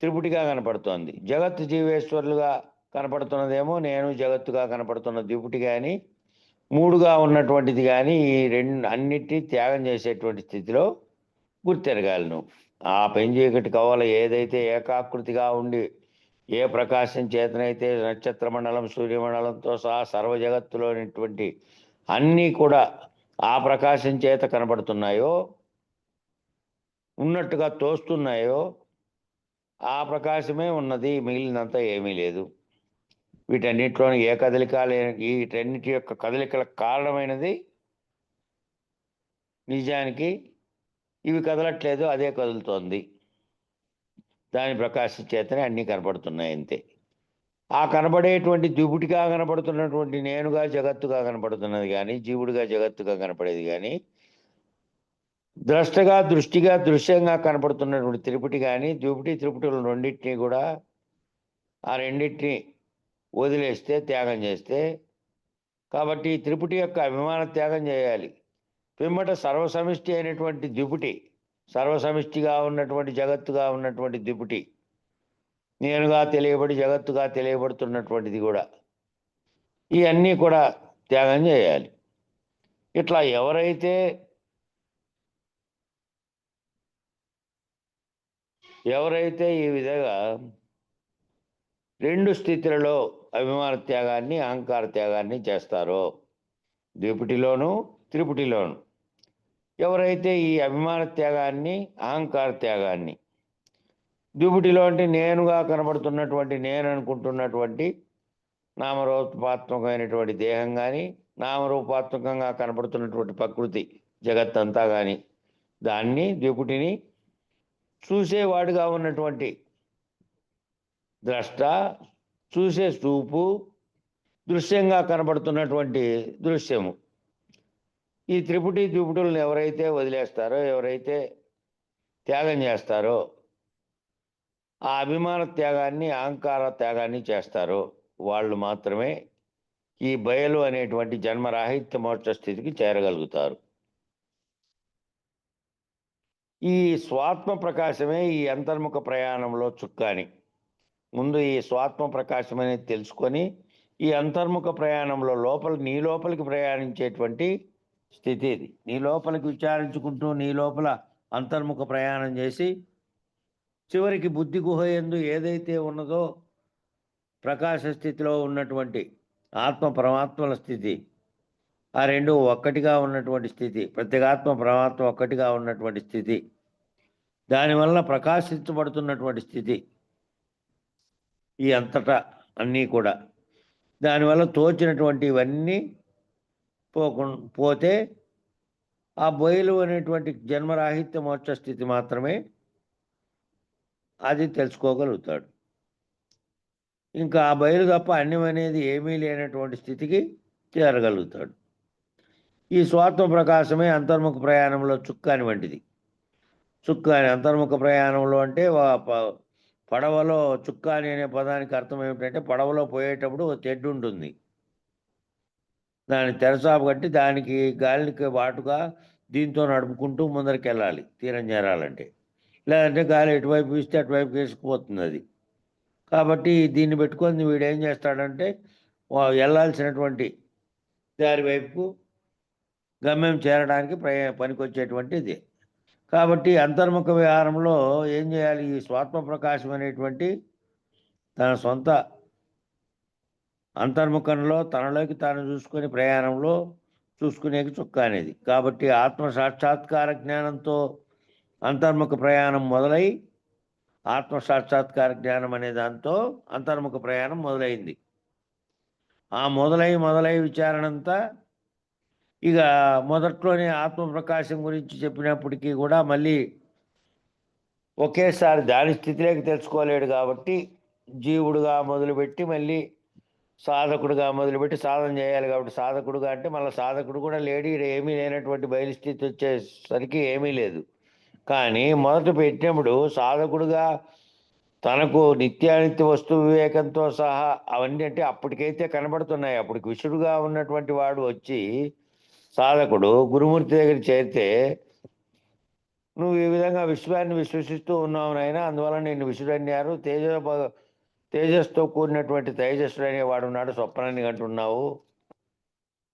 త్రిపుటిగా కనపడుతోంది. జగత్తు జీవేశ్వరులుగా కనపడుతున్నదేమో నేను జగత్తుగా కనపడుతున్న ద్విపుటి కానీ మూడుగా ఉన్నటువంటిది కానీ ఈ అన్నిటినీ త్యాగం చేసేటువంటి స్థితిలో గుర్తెరగాలి నువ్వు. ఆ పెంజీకటి కవ్వల ఏదైతే ఏకాకృతిగా ఉండి ఏ ప్రకాశం చేతనైతే నక్షత్ర మండలం సూర్యమండలంతో సహా సర్వ జగత్తులోనిటువంటి అన్నీ కూడా ఆ ప్రకాశం చేత కనబడుతున్నాయో ఉన్నట్టుగా తోస్తున్నాయో ఆ ప్రకాశమే ఉన్నది, మిగిలినంతా ఏమీ లేదు. వీటన్నిటిలోని ఏ కదలిక వీటన్నిటి యొక్క కదలికలకు కారణమైనది నిజానికి ఇవి కదలట్లేదు, అదే కదులుతోంది. దాని ప్రకాశం చేతనే అన్నీ కనపడుతున్నాయి అంతే. ఆ కనబడేటువంటి ద్విపుటిగా కనపడుతున్నటువంటి నేనుగా జగత్తుగా కనపడుతున్నది కానీ జీవుడిగా జగత్తుగా కనపడేది కానీ ద్రష్టగా దృష్టిగా దృశ్యంగా కనపడుతున్నటువంటి త్రిపుటి కానీ ద్విపుటి త్రిపుటులు రెండింటినీ కూడా ఆ రెండింటినీ వదిలేస్తే త్యాగం చేస్తే కాబట్టి త్రిపుటి యొక్క అభిమాన త్యాగం చేయాలి. పిమ్మట సర్వసమిష్టి అయినటువంటి ద్విపుటి సర్వసమిష్టిగా ఉన్నటువంటి జగత్తుగా ఉన్నటువంటి ద్విపుటి నేనుగా తెలియబడి జగత్తుగా తెలియబడుతున్నటువంటిది కూడా ఇవన్నీ కూడా త్యాగం చేయాలి. ఇట్లా ఎవరైతే ఈ విధంగా రెండు స్థితులలో అభిమాన త్యాగాన్ని అహంకార త్యాగాన్ని చేస్తారో ద్విపుటిలోను త్రిపుటిలోను ఎవరైతే ఈ అభిమాన త్యాగాన్ని అహంకార త్యాగాన్ని ద్విపుటిలో అంటే నేనుగా కనబడుతున్నటువంటి నేను అనుకుంటున్నటువంటి నామరూపాత్మకమైనటువంటి దేహం కానీ నామరూపాత్మకంగా కనబడుతున్నటువంటి ప్రకృతి జగత్తంతా కానీ దాన్ని ద్విపుటిని చూసేవాడుగా ఉన్నటువంటి ద్రష్ట, చూసే చూపు, దృశ్యంగా కనబడుతున్నటువంటి దృశ్యము. ఈ త్రిపుటి ద్విపుటులను ఎవరైతే వదిలేస్తారో, ఎవరైతే త్యాగం చేస్తారో, ఆ అభిమాన త్యాగాన్ని, అహంకార త్యాగాన్ని చేస్తారో వాళ్ళు మాత్రమే ఈ బయలు అనేటువంటి జన్మరాహిత్య మోక్ష స్థితికి చేరగలుగుతారు. ఈ స్వాత్మ ప్రకాశమే ఈ అంతర్ముఖ ప్రయాణంలో చుక్కాని. ముందు ఈ స్వాత్మ ప్రకాశం అనేది తెలుసుకొని ఈ అంతర్ముఖ ప్రయాణంలో నీ లోపలికి ప్రయాణించేటువంటి స్థితి ఇది. నీ లోపలికి విచారించుకుంటూ నీ లోపల అంతర్ముఖ ప్రయాణం చేసి చివరికి బుద్ధి గుహ యందు ఏదైతే ఉన్నదో ప్రకాశ స్థితిలో ఉన్నటువంటి ఆత్మ పరమాత్మల స్థితి, ఆ రెండు ఒక్కటిగా ఉన్నటువంటి స్థితి, ప్రత్యేగాత్మ పరమాత్మ ఒక్కటిగా ఉన్నటువంటి స్థితి, దానివల్ల ప్రకాశించబడుతున్నటువంటి స్థితి, ఈ అంతటా అన్నీ కూడా దానివల్ల తోచినటువంటి ఇవన్నీ పోతే ఆ బయలు అనేటువంటి జన్మరాహిత్య మోక్ష స్థితి మాత్రమే అది తెలుసుకోగలుగుతాడు. ఇంకా ఆ బయలు తప్ప అన్యం అనేది ఏమీ లేనటువంటి స్థితికి చేరగలుగుతాడు. ఈ స్వాత్మ ప్రకాశమే అంతర్ముఖ ప్రయాణంలో చుక్కాని వంటిది. చుక్కాని అంతర్ముఖ ప్రయాణంలో అంటే పడవలో చుక్కాని అనే పదానికి అర్థం ఏమిటంటే, పడవలో పోయేటప్పుడు ఒక తెడ్డు ఉంటుంది, దాన్ని తెరచాపు కట్టి దానికి గాలికి వాటుగా దీంతో నడుపుకుంటూ ముందరికి వెళ్ళాలి తీరం చేరాలంటే. లేదంటే గాలి ఎటువైపు వీస్తే అటువైపు వేసుకుపోతుంది అది. కాబట్టి దీన్ని పెట్టుకొని వీడు ఏం చేస్తాడంటే వెళ్ళాల్సినటువంటి దారి వైపు గమ్యం చేరడానికి పనికొచ్చేటువంటిది. కాబట్టి అంతర్ముఖ విహారంలో ఏం చేయాలి? ఈ స్వాత్మ ప్రకాశం అనేటువంటి తన సొంత అంతర్ముఖంలో తనలోకి తాను చూసుకునే ప్రయాణంలో చూసుకునేకి చుక్క అనేది. కాబట్టి ఆత్మ సాక్షాత్కార జ్ఞానంతో అంతర్ముఖ ప్రయాణం మొదలై, ఆత్మ సాక్షాత్కార జ్ఞానం అనే దాంతో అంతర్ముఖ ప్రయాణం మొదలైంది. ఆ మొదలై విచారణంతా ఇక మొదట్లోనే ఆత్మ ప్రకాశం గురించి చెప్పినప్పటికీ కూడా మళ్ళీ ఒకేసారి దాని స్థితిలోకి తెలుసుకోలేడు. కాబట్టి జీవుడుగా మొదలుపెట్టి మళ్ళీ సాధకుడుగా మొదలుపెట్టి సాధన చేయాలి. కాబట్టి సాధకుడుగా అంటే మళ్ళీ సాధకుడు కూడా లేడు, ఏమీ లేనటువంటి బయలుస్థితి వచ్చేసరికి ఏమీ లేదు. కానీ మొదట పెట్టినప్పుడు సాధకుడుగా తనకు నిత్యానిత్య వస్తు వివేకంతో సహా అవన్నీ అంటే అప్పటికైతే కనబడుతున్నాయి. అప్పటికి విషుడుగా ఉన్నటువంటి వాడు వచ్చి సాధకుడు గురుమూర్తి దగ్గర చేరితే, నువ్వు ఈ విధంగా విశ్వాన్ని విశ్వసిస్తూ ఉన్నావు నాయన, అందువల్ల నేను విషుడు అన్నారు, తేజస్తో కూడినటువంటి తేజస్సుడు అనేవాడు ఉన్నాడు, స్వప్నాన్ని అంటున్నావు,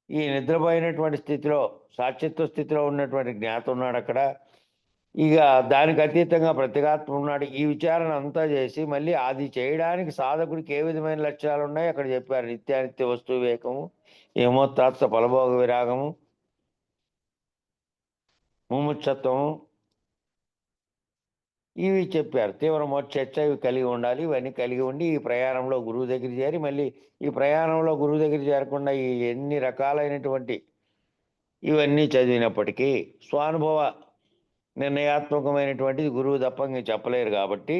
ఈ నిద్రపోయినటువంటి స్థితిలో సాక్షిత్వ స్థితిలో ఉన్నటువంటి జ్ఞాత ఉన్నాడు అక్కడ, ఇక దానికి అతీతంగా ప్రత్యేగాత్మ ఉన్నాడు. ఈ విచారణ అంతా చేసి మళ్ళీ అది చేయడానికి సాధకుడికి ఏ విధమైన లక్ష్యాలు ఉన్నాయి అక్కడ చెప్పారు. నిత్యానిత్య వస్తు వివేకము, ఏమోత్తాత్త ఫలభోగ విరాగము, ముముక్షత్వము, ఇవి చెప్పారు. తీవ్ర మోక్ష ఇవి కలిగి ఉండాలి. ఇవన్నీ కలిగి ఉండి ఈ ప్రయాణంలో గురువు దగ్గర చేరి, మళ్ళీ ఈ ప్రయాణంలో గురువు దగ్గర చేరకుండా ఈ ఎన్ని రకాలైనటువంటి ఇవన్నీ చదివినప్పటికీ స్వానుభవ నిర్ణయాత్మకమైనటువంటిది గురువు తప్ప ఇంక చెప్పలేరు. కాబట్టి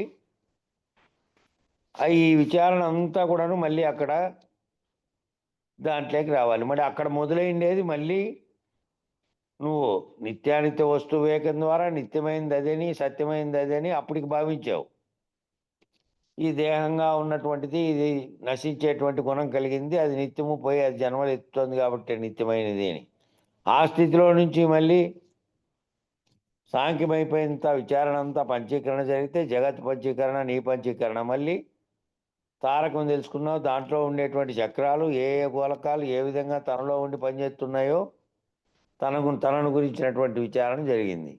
ఈ విచారణ అంతా కూడాను మళ్ళీ అక్కడ దాంట్లోకి రావాలి. మరి అక్కడ మొదలైండేది మళ్ళీ నువ్వు నిత్యానిత్య వస్తు వివేకం ద్వారా నిత్యమైనది అదని, సత్యమైనది అదని అప్పటికి భావించావు. ఈ దేహంగా ఉన్నటువంటిది ఇది నశించేటువంటి గుణం కలిగింది, అది నిత్యము పోయి అది జన్మలు ఎత్తుతుంది కాబట్టి నిత్యమైనది అని. ఆ స్థితిలో నుంచి మళ్ళీ సాంఖ్యమైపోయినంత విచారణ అంతా పంచీకరణ జరిగితే, జగత్ పంచీకరణ, నీ పంచీకరణ, మళ్ళీ తారకం తెలుసుకున్నావు. దాంట్లో ఉండేటువంటి చక్రాలు ఏ గోలకాలు ఏ విధంగా తనలో ఉండి పనిచేస్తున్నాయో తనను గురించినటువంటి విచారణ జరిగింది.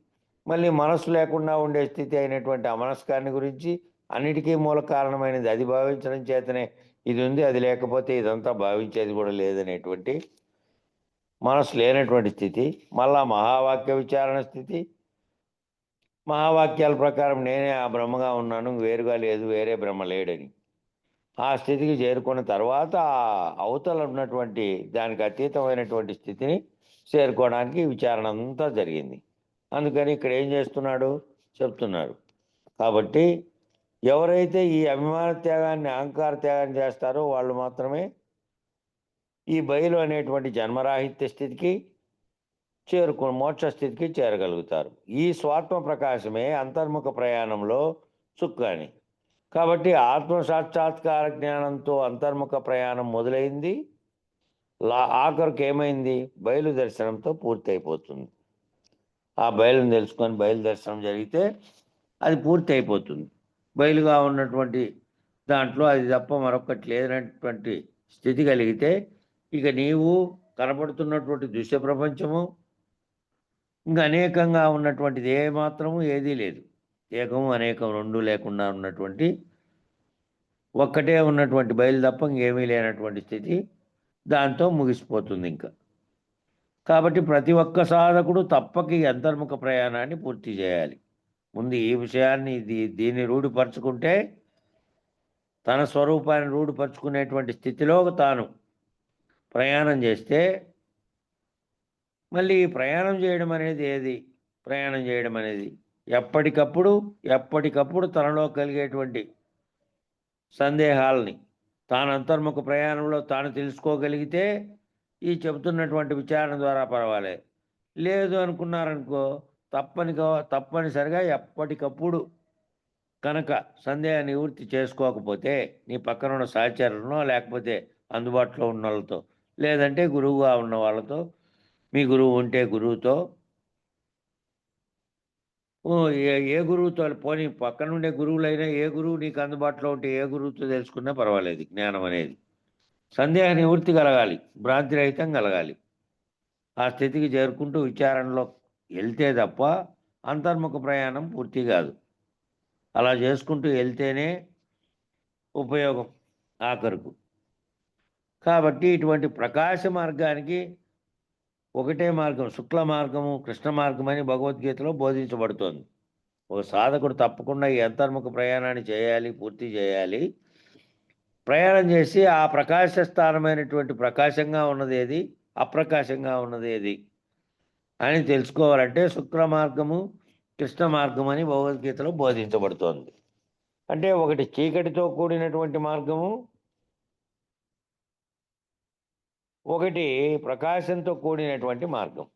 మళ్ళీ మనసు లేకుండా ఉండే స్థితి అయినటువంటి అమనస్కాన్ని గురించి, అన్నిటికీ మూల కారణమైనది అది భావించడం చేతనే ఇది ఉంది, అది లేకపోతే ఇదంతా భావించేది కూడా లేదనేటువంటి మనసు లేనటువంటి స్థితి. మళ్ళా మహావాక్య విచారణ స్థితి, మహావాక్యాల ప్రకారం నేనే ఆ బ్రహ్మగా ఉన్నాను, వేరుగా లేదు, వేరే బ్రహ్మ లేడని ఆ స్థితికి చేరుకున్న తర్వాత అవతల ఉన్నటువంటి దానికి అతీతమైనటువంటి స్థితిని చేరుకోవడానికి విచారణ అంతా జరిగింది. అందుకని ఇక్కడ ఏం చేస్తున్నాడు చెప్తున్నారు. కాబట్టి ఎవరైతే ఈ అభిమాన త్యాగాన్ని, అహంకార త్యాగాన్ని చేస్తారో వాళ్ళు మాత్రమే ఈ బయలు అనేటువంటి జన్మరాహిత్య స్థితికి మోక్ష స్థితికి చేరగలుగుతారు. ఈ స్వాత్మ ప్రకాశమే అంతర్ముఖ ప్రయాణంలో చుక్కాని. కాబట్టి ఆత్మ సాక్షాత్కార జ్ఞానంతో అంతర్ముఖ ప్రయాణం మొదలైంది. ఆఖరికి ఏమైంది? బయలు దర్శనంతో పూర్తయిపోతుంది. ఆ బయలును తెలుసుకొని బయలు దర్శనం జరిగితే అది పూర్తి అయిపోతుంది. బయలుగా ఉన్నటువంటి దాంట్లో అది తప్ప మరొకటి లేనటువంటి స్థితి కలిగితే ఇక నీవు కనపడుతున్నటువంటి దృశ్య ప్రపంచము ఇంకా అనేకంగా ఉన్నటువంటిది ఏమాత్రము ఏదీ లేదు. ఏకము అనేకం రెండు లేకుండా ఉన్నటువంటి ఒక్కటే ఉన్నటువంటి బయలు తప్ప ఇంకేమీ లేనటువంటి స్థితి దాంతో ముగిసిపోతుంది ఇంకా. కాబట్టి ప్రతి ఒక్క సాధకుడు తప్పక ఈ అంతర్ముఖ ప్రయాణాన్ని పూర్తి చేయాలి. ముందు ఈ విషయాన్ని దీన్ని రూఢిపరచుకుంటే తన స్వరూపాన్ని రూఢిపరచుకునేటువంటి స్థితిలో తాను ప్రయాణం చేస్తే మళ్ళీ ప్రయాణం చేయడం అనేది ఏది? ప్రయాణం చేయడం అనేది ఎప్పటికప్పుడు తనలో కలిగేటువంటి సందేహాలని తాను అంతర్ముఖ ప్రయాణంలో తాను తెలుసుకోగలిగితే ఈ చెబుతున్నటువంటి విచారణ ద్వారా పర్వాలేదు. లేదు అనుకున్నారనుకో తప్పనిసరిగా ఎప్పటికప్పుడు కనుక సందేహ నివృత్తి చేసుకోకపోతే నీ పక్కన ఉన్న సహచరులనో లేకపోతే అందుబాటులో ఉన్న వాళ్ళతో లేదంటే గురువుగా ఉన్న వాళ్ళతో, మీ గురువు ఉంటే గురువుతో, ఏ గురువుతో పోనీ పక్కన ఉండే గురువులైనా ఏ గురువు నీకు అందుబాటులో ఉంటే ఏ గురువుతో తెలుసుకున్నా పర్వాలేదు. జ్ఞానం అనేది సందేహ నివృత్తి కలగాలి, భ్రాంతి రహితం కలగాలి. ఆ స్థితికి చేరుకుంటూ విచారణలో వెళ్తే తప్ప అంతర్ముఖ ప్రయాణం పూర్తి కాదు. అలా చేసుకుంటూ వెళ్తేనే ఉపయోగం ఆఖరుకు. కాబట్టి ఇటువంటి ప్రకాశ మార్గానికి ఒకటే మార్గం, శుక్ల మార్గము, కృష్ణ మార్గం అని భగవద్గీతలో బోధించబడుతోంది. ఒక సాధకుడు తప్పకుండా ఈ అంతర్ముఖ ప్రయాణాన్ని చేయాలి, పూర్తి చేయాలి. ప్రయాణం చేసి ఆ ప్రకాశ స్థానమైనటువంటి ప్రకాశంగా ఉన్నది ఏది, అప్రకాశంగా ఉన్నది ఏది అని తెలుసుకోవాలంటే శుక్ల మార్గము, కృష్ణ మార్గం అని భగవద్గీతలో బోధించబడుతోంది. అంటే ఒకటి చీకటితో కూడినటువంటి మార్గము, ఒకటి ప్రకాశంతో కూడినటువంటి మార్గం.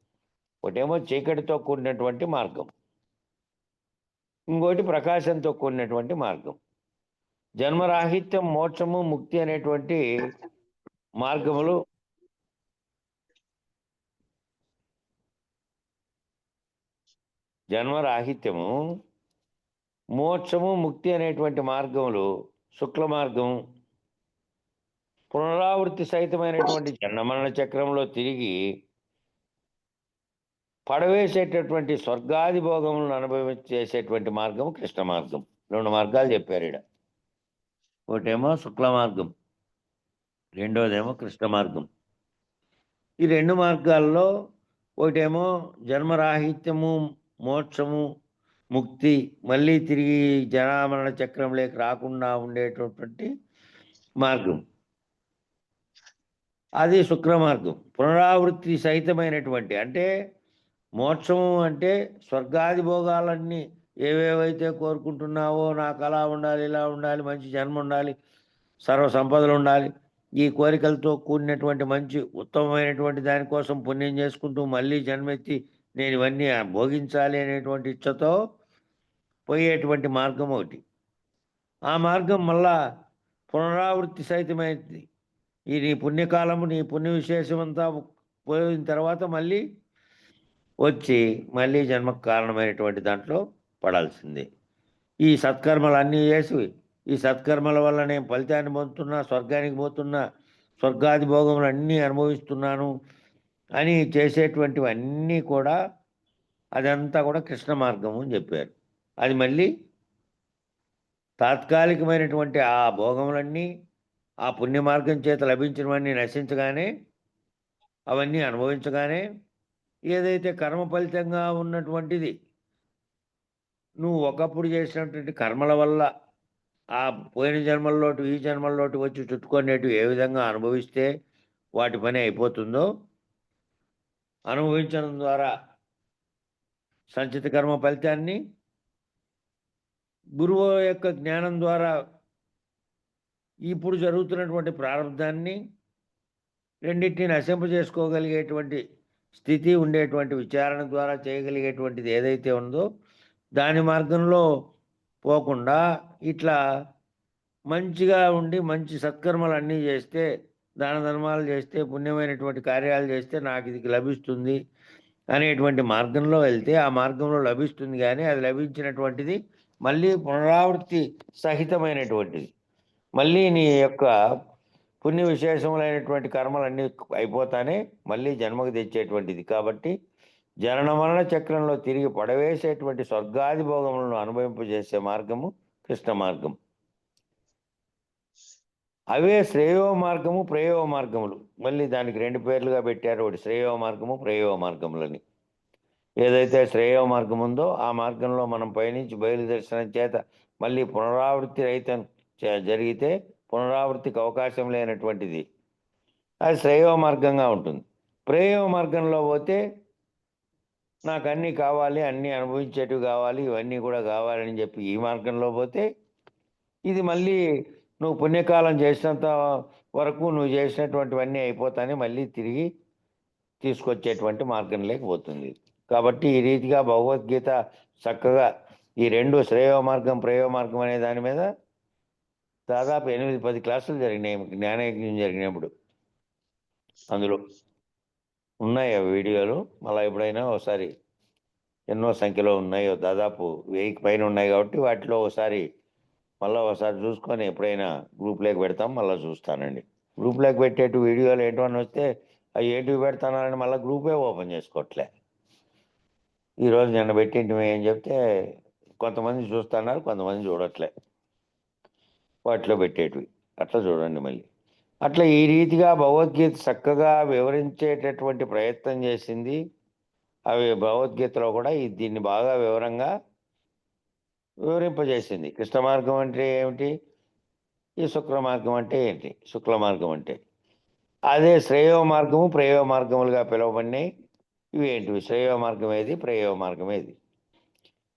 ఒకటేమో చీకటితో కూడినటువంటి మార్గం, ఇంకోటి ప్రకాశంతో కూడినటువంటి మార్గం. జన్మరాహిత్యం, మోక్షము, ముక్తి అనేటువంటి మార్గములు జన్మరాహిత్యము, మోక్షము, ముక్తి అనేటువంటి మార్గములు శుక్ల మార్గం. పునరావృత్తి సహితమైనటువంటి జన్మమరణ చక్రంలో తిరిగి పడవేసేటటువంటి స్వర్గాది భోగములను అనుభవించేసేటువంటి మార్గం కృష్ణ మార్గం. 2 మార్గాలు చెప్పారు ఈడ. ఒకటేమో శుక్ల మార్గం, రెండోదేమో కృష్ణ మార్గం. ఈ 2 మార్గాల్లో ఒకటేమో జన్మరాహిత్యము, మోక్షము, ముక్తి, మళ్ళీ తిరిగి జనామరణ చక్రంలోకి రాకుండా ఉండేటటువంటి మార్గం, అది శుక్ర మార్గం. పునరావృత్తి సహితమైనటువంటి అంటే మోక్షము అంటే స్వర్గాది భోగాలన్నీ ఏవేవైతే కోరుకుంటున్నావో, నాకు అలా ఉండాలి, ఇలా ఉండాలి, మంచి జన్మ ఉండాలి, సర్వ సంపదలు ఉండాలి, ఈ కోరికలతో కూడినటువంటి మంచి ఉత్తమమైనటువంటి దానికోసం పుణ్యం చేసుకుంటూ మళ్ళీ జన్మెత్తి నేను ఇవన్నీ భోగించాలి అనేటువంటి ఇచ్చతో పోయేటువంటి మార్గం ఒకటి. ఆ మార్గం మళ్ళా పునరావృత్తి సహితమైనది. ఈ నీ పుణ్యకాలము, నీ పుణ్య విశేషం అంతా పోయిన తర్వాత మళ్ళీ వచ్చి మళ్ళీ జన్మకు కారణమైనటువంటి దాంట్లో పడాల్సిందే. ఈ సత్కర్మలు అన్నీ చేసి ఈ సత్కర్మల వల్ల నేను ఫలితాన్ని పొందుతున్నా, స్వర్గానికి పోతున్నా, స్వర్గాది భోగములు అన్నీ అనుభవిస్తున్నాను అని చేసేటువంటివన్నీ కూడా అదంతా కూడా కృష్ణ మార్గము అని చెప్పారు. అది మళ్ళీ తాత్కాలికమైనటువంటి ఆ భోగములన్నీ ఆ పుణ్య మార్గం చేత లభించినవన్నీ నశించగానే, అవన్నీ అనుభవించగానే ఏదైతే కర్మ ఫలితంగా ఉన్నటువంటిది నువ్వు ఒకప్పుడు చేసినటువంటి కర్మల వల్ల ఆ పోయిన జన్మల్లోటి ఈ జన్మల్లోటి వచ్చి చుట్టుకునేటివి ఏ విధంగా అనుభవిస్తే వాటి పని అయిపోతుందో, అనుభవించడం ద్వారా సంచిత కర్మ ఫలితాన్ని గురువు యొక్క జ్ఞానం ద్వారా ఇప్పుడు జరుగుతున్నటువంటి ప్రారంధాన్ని రెండింటిని నశింపజేసుకోగలిగేటువంటి స్థితి ఉండేటువంటి విచారణ ద్వారా చేయగలిగేటువంటిది ఏదైతే ఉందో దాని మార్గంలో పోకుండా ఇట్లా మంచిగా ఉండి మంచి సత్కర్మలు అన్నీ చేస్తే, దాన ధర్మాలు చేస్తే, పుణ్యమైనటువంటి కార్యాలు చేస్తే నాకు ఇది లభిస్తుంది అనేటువంటి మార్గంలో వెళ్తే ఆ మార్గంలో లభిస్తుంది. కానీ అది లభించినటువంటిది మళ్ళీ పునరావృత్తి సహితమైనటువంటిది. మళ్ళీ నీ యొక్క పుణ్య విశేషములైనటువంటి కర్మలన్నీ అయిపోతానే మళ్ళీ జన్మకు తెచ్చేటువంటిది. కాబట్టి జనన మరణ చక్రంలో తిరిగి పడవేసేటువంటి స్వర్గాది భోగములను అనుభవింపజేసే మార్గము కృష్ణ మార్గం. అవే శ్రేయో మార్గము, ప్రేయో మార్గములు. మళ్ళీ దానికి 2 పేర్లుగా పెట్టారు. ఒకటి శ్రేయో మార్గము, ప్రేయో మార్గములని. ఏదైతే శ్రేయో మార్గం ఉందో ఆ మార్గంలో మనం పయనించి బయలుదర్శనం చేత మళ్ళీ పునరావృత్తి రహితం జరిగితే పునరావృత్తికి అవకాశం లేనటువంటిది అది శ్రేయో మార్గంగా ఉంటుంది. ప్రేయో మార్గంలో పోతే నాకు అన్నీ కావాలి, అన్నీ అనుభవించేటివి కావాలి, ఇవన్నీ కూడా కావాలని చెప్పి ఈ మార్గంలో పోతే ఇది మళ్ళీ నువ్వు పుణ్యకాలం చేసినంత వరకు నువ్వు చేసినటువంటివన్నీ అయిపోతానే మళ్ళీ తిరిగి తీసుకొచ్చేటువంటి మార్గం లేకపోతుంది. కాబట్టి ఈ రీతిగా భగవద్గీత చక్కగా ఈ 2 శ్రేయో మార్గం, ప్రేయో మార్గం అనే దాని మీద దాదాపు 8-10 క్లాసులు జరిగినాయి జ్ఞానయజ్ఞం జరిగినప్పుడు. అందులో ఉన్నాయి ఆ వీడియోలు. మళ్ళీ ఎప్పుడైనా ఒకసారి ఎన్నో సంఖ్యలో ఉన్నాయి, దాదాపు 1000 పైన ఉన్నాయి. కాబట్టి వాటిలో ఒకసారి చూసుకొని ఎప్పుడైనా గ్రూప్లోకి పెడతాం, మళ్ళీ చూస్తానండి. గ్రూప్లోకి పెట్టేటి వీడియోలు ఏంటని వస్తే అవి ఏంటివి పెడతానని మళ్ళీ గ్రూపే ఓపెన్ చేసుకోవట్లే. ఈరోజు నిన్న పెట్టింటివి ఏం చెప్తే కొంతమంది చూస్తున్నారు, కొంతమంది చూడట్లే. వాటిలో పెట్టేటివి అట్లా చూడండి మళ్ళీ. అట్లా ఈ రీతిగా భగవద్గీత చక్కగా వివరించేటటువంటి ప్రయత్నం చేసింది. అవి భగవద్గీతలో కూడా దీన్ని బాగా వివరంగా వివరింపజేసింది. కృష్ణ మార్గం అంటే ఏమిటి, ఈ శుక్ల మార్గం అంటే ఏంటి, శుక్ల మార్గం అంటే అదే శ్రేయో మార్గము, ప్రేయో మార్గములుగా పిలువబడినాయి. ఇవి ఏంటివి, శ్రేయో మార్గం ఏది, ప్రేయో మార్గం ఏది.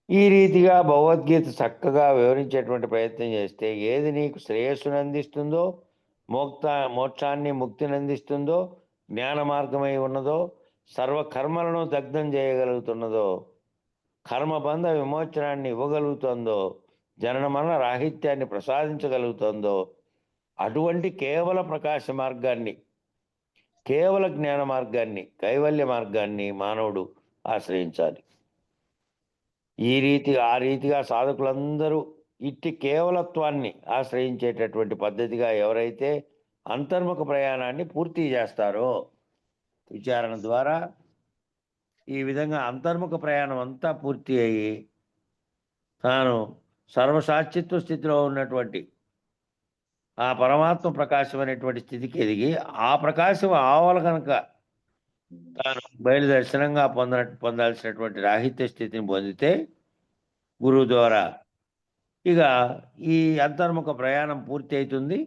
ఈ రీతిగా భగవద్గీత చక్కగా వివరించేటువంటి ప్రయత్నం చేస్తే ఏది నీకు శ్రేయస్సును అందిస్తుందో, మోక్షాన్ని, ముక్తిని అందిస్తుందో, జ్ఞాన మార్గమై ఉన్నదో, సర్వకర్మలను దగ్ధం చేయగలుగుతున్నదో, కర్మబంధ విమోచనాన్ని ఇవ్వగలుగుతుందో, జనన మరణ రాహిత్యాన్ని ప్రసాదించగలుగుతుందో అటువంటి కేవల ప్రకాశ మార్గాన్ని, కేవల జ్ఞాన మార్గాన్ని, కైవల్య మార్గాన్ని మానవుడు ఆశ్రయించాలి. ఆ రీతిగా సాధకులందరూ ఇట్టి కేవలత్వాన్ని ఆశ్రయించేటటువంటి పద్ధతిగా ఎవరైతే అంతర్ముఖ ప్రయాణాన్ని పూర్తి చేస్తారో, విచారణ ద్వారా ఈ విధంగా అంతర్ముఖ ప్రయాణం అంతా పూర్తి అయ్యి తాను సర్వసాక్షిత్వ స్థితిలో ఉన్నటువంటి ఆ పరమాత్మ ప్రకాశం అనేటువంటి స్థితికి ఎదిగి ఆ ప్రకాశం ఆవల కనుక తాను బయలుదర్శనంగా పొందాల్సినటువంటి రాహిత్య స్థితిని పొందితే గురువు ద్వారా ఇక ఈ అంతర్ముఖ ప్రయాణం పూర్తి అవుతుంది.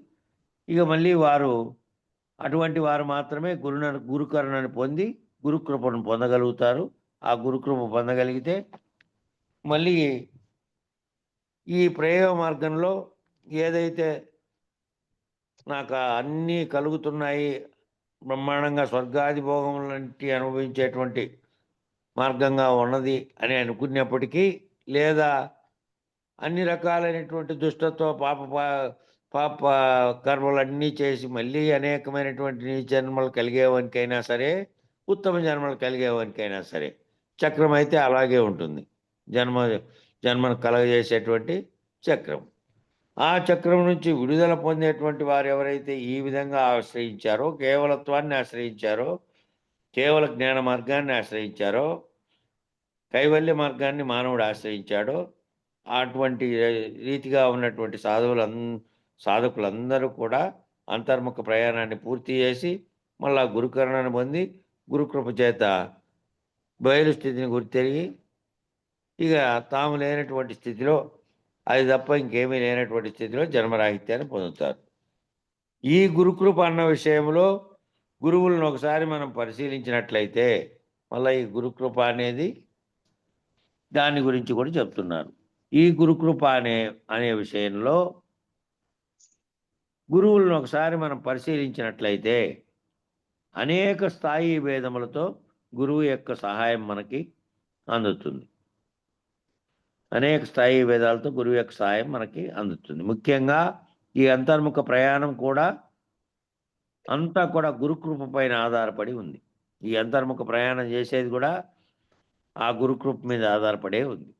ఇక మళ్ళీ అటువంటి వారు మాత్రమే గురుకరుణను పొంది గురుకృపను పొందగలుగుతారు. ఆ గురుకృప పొందగలిగితే మళ్ళీ ఈ ప్రయోగ మార్గంలో ఏదైతే నాకు అన్నీ కలుగుతున్నాయి, బ్రహ్మాండంగా స్వర్గాది భోగములంటి అనుభవించేటువంటి మార్గంగా ఉన్నది అని అనుకున్నప్పటికీ, లేదా అన్ని రకాలైనటువంటి దుష్టత్వ పాప కర్మలన్నీ చేసి మళ్ళీ అనేకమైనటువంటి జన్మలు కలిగేవానికైనా సరే, ఉత్తమ జన్మలు కలిగేవానికైనా సరే చక్రం అయితే అలాగే ఉంటుంది. జన్మను కలగజేసేటువంటి చక్రం. ఆ చక్రం నుంచి విడుదల పొందేటువంటి వారు ఎవరైతే ఈ విధంగా ఆశ్రయించారో, కేవలత్వాన్ని ఆశ్రయించారో, కేవల జ్ఞాన మార్గాన్ని ఆశ్రయించారో, కైవల్య మార్గాన్ని మానవుడు ఆశ్రయించాడో, అటువంటి రీతిగా ఉన్నటువంటి సాధకులందరూ కూడా అంతర్ముఖ ప్రయాణాన్ని పూర్తి చేసి మళ్ళా గురుకరుణను పొంది గురుకృప చేత బయలు స్థితిని గుర్తెరిగి ఇక తాము లేనటువంటి స్థితిలో, అది తప్ప ఇంకేమీ లేనటువంటి స్థితిలో జన్మరాహిత్యాన్ని పొందుతారు. ఈ గురుకృప అన్న విషయంలో గురువులను ఒకసారి మనం పరిశీలించినట్లయితే మళ్ళీ ఈ గురుకృప అనేది దాని గురించి కూడా చెప్తున్నారు. ఈ గురుకృప అనే విషయంలో గురువులను ఒకసారి మనం పరిశీలించినట్లయితే అనేక స్థాయి భేదములతో గురువు యొక్క సహాయం మనకి అందుతుంది. అనేక స్థాయి భేదాలతో గురువు యొక్క సహాయం మనకి అందుతుంది. ముఖ్యంగా ఈ అంతర్ముఖ ప్రయాణం కూడా అంతా కూడా గురుకృప పైన ఆధారపడి ఉంది. ఈ అంతర్ముఖ ప్రయాణం చేసేది కూడా ఆ గురుకృప మీద ఆధారపడే ఉంది.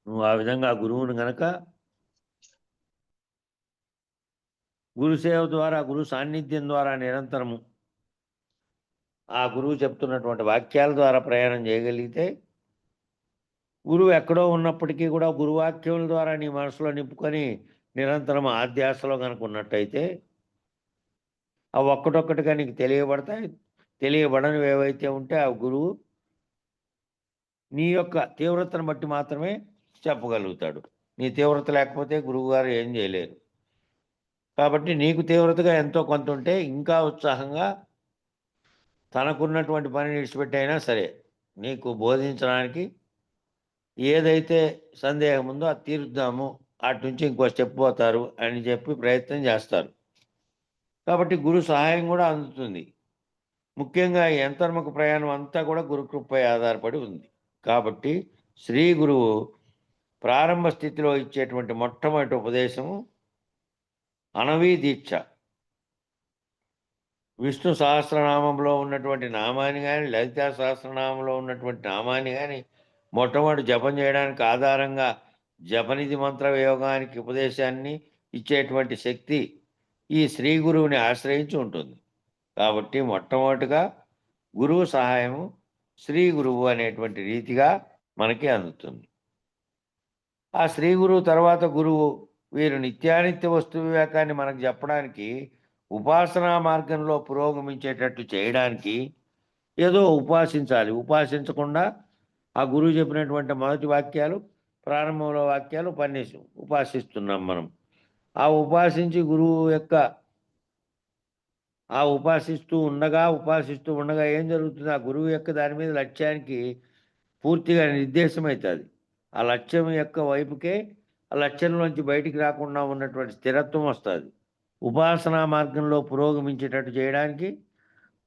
నువ్వు ఆ విధంగా గురువుని గనక గురుసేవ ద్వారా, గురు సాన్నిధ్యం ద్వారా నిరంతరము ఆ గురువు చెప్తున్నటువంటి వాక్యాల ద్వారా ప్రయాణం చేయగలిగితే, గురువు ఎక్కడో ఉన్నప్పటికీ కూడా గురువాక్యముల ద్వారా నీ మనసులో నింపుకొని నిరంతరం ఆ ధ్యాసలో కనుక ఉన్నట్టయితే అవి ఒక్కటొక్కటిగా నీకు తెలియబడతాయి. తెలియబడనివి ఏవైతే ఉంటే ఆ గురువు నీ యొక్క తీవ్రతను బట్టి మాత్రమే చెప్పగలుగుతాడు. నీ తీవ్రత లేకపోతే గురువుగారు ఏం చేయలేరు. కాబట్టి నీకు తీవ్రతగా ఎంతో కొంత ఉంటే ఇంకా ఉత్సాహంగా తనకున్నటువంటి పని విడిచిపెట్టైనా సరే నీకు బోధించడానికి ఏదైతే సందేహం ఉందో అది తీరుద్దాము, అటు నుంచి ఇంకో స్టెప్ పోతారు అని చెప్పి ప్రయత్నం చేస్తారు. కాబట్టి గురు సహాయం కూడా అందుతుంది. ముఖ్యంగా ఈ అంతర్ముఖ ప్రయాణం అంతా కూడా గురుకృపపై ఆధారపడి ఉంది. కాబట్టి శ్రీ గురువు ప్రారంభ స్థితిలో ఇచ్చేటువంటి మొట్టమొదటి ఉపదేశము అనవీ దీక్ష. విష్ణు సహస్రనామంలో ఉన్నటువంటి నామాన్ని కానీ, లలితా సహస్రనామంలో ఉన్నటువంటి నామాన్ని కానీ మొట్టమొదటి జపం చేయడానికి ఆధారంగా జపనిధి మంత్ర యోగానికి ఉపదేశాన్ని ఇచ్చేటువంటి శక్తి ఈ శ్రీ గురువుని ఆశ్రయించి ఉంటుంది. కాబట్టి మొట్టమొదటిగా గురువు సహాయము శ్రీ గురువు అనేటువంటి రీతిగా మనకి అందుతుంది. ఆ శ్రీ గురువు తర్వాత గురువు వీరు నిత్యానిత్య వస్తు వివేకాన్ని మనకు చెప్పడానికి, ఉపాసనా మార్గంలో పురోగమించేటట్టు చేయడానికి ఏదో ఉపాసించాలి. ఉపాసించకుండా ఆ గురువు చెప్పినటువంటి మొదటి వాక్యాలు, ప్రారంభంలో వాక్యాలు ఉపాసిస్తున్నాం మనం. ఆ ఉపాసించి గురువు యొక్క ఉపాసిస్తూ ఉండగా ఏం జరుగుతుంది? ఆ గురువు యొక్క దాని మీద లక్ష్యానికి పూర్తిగా నిర్దేశమవుతుంది. ఆ లక్ష్యం యొక్క వైపుకే, ఆ లక్ష్యంలోంచి బయటికి రాకుండా ఉన్నటువంటి స్థిరత్వం వస్తుంది. ఉపాసనా మార్గంలో పురోగమించేటట్టు చేయడానికి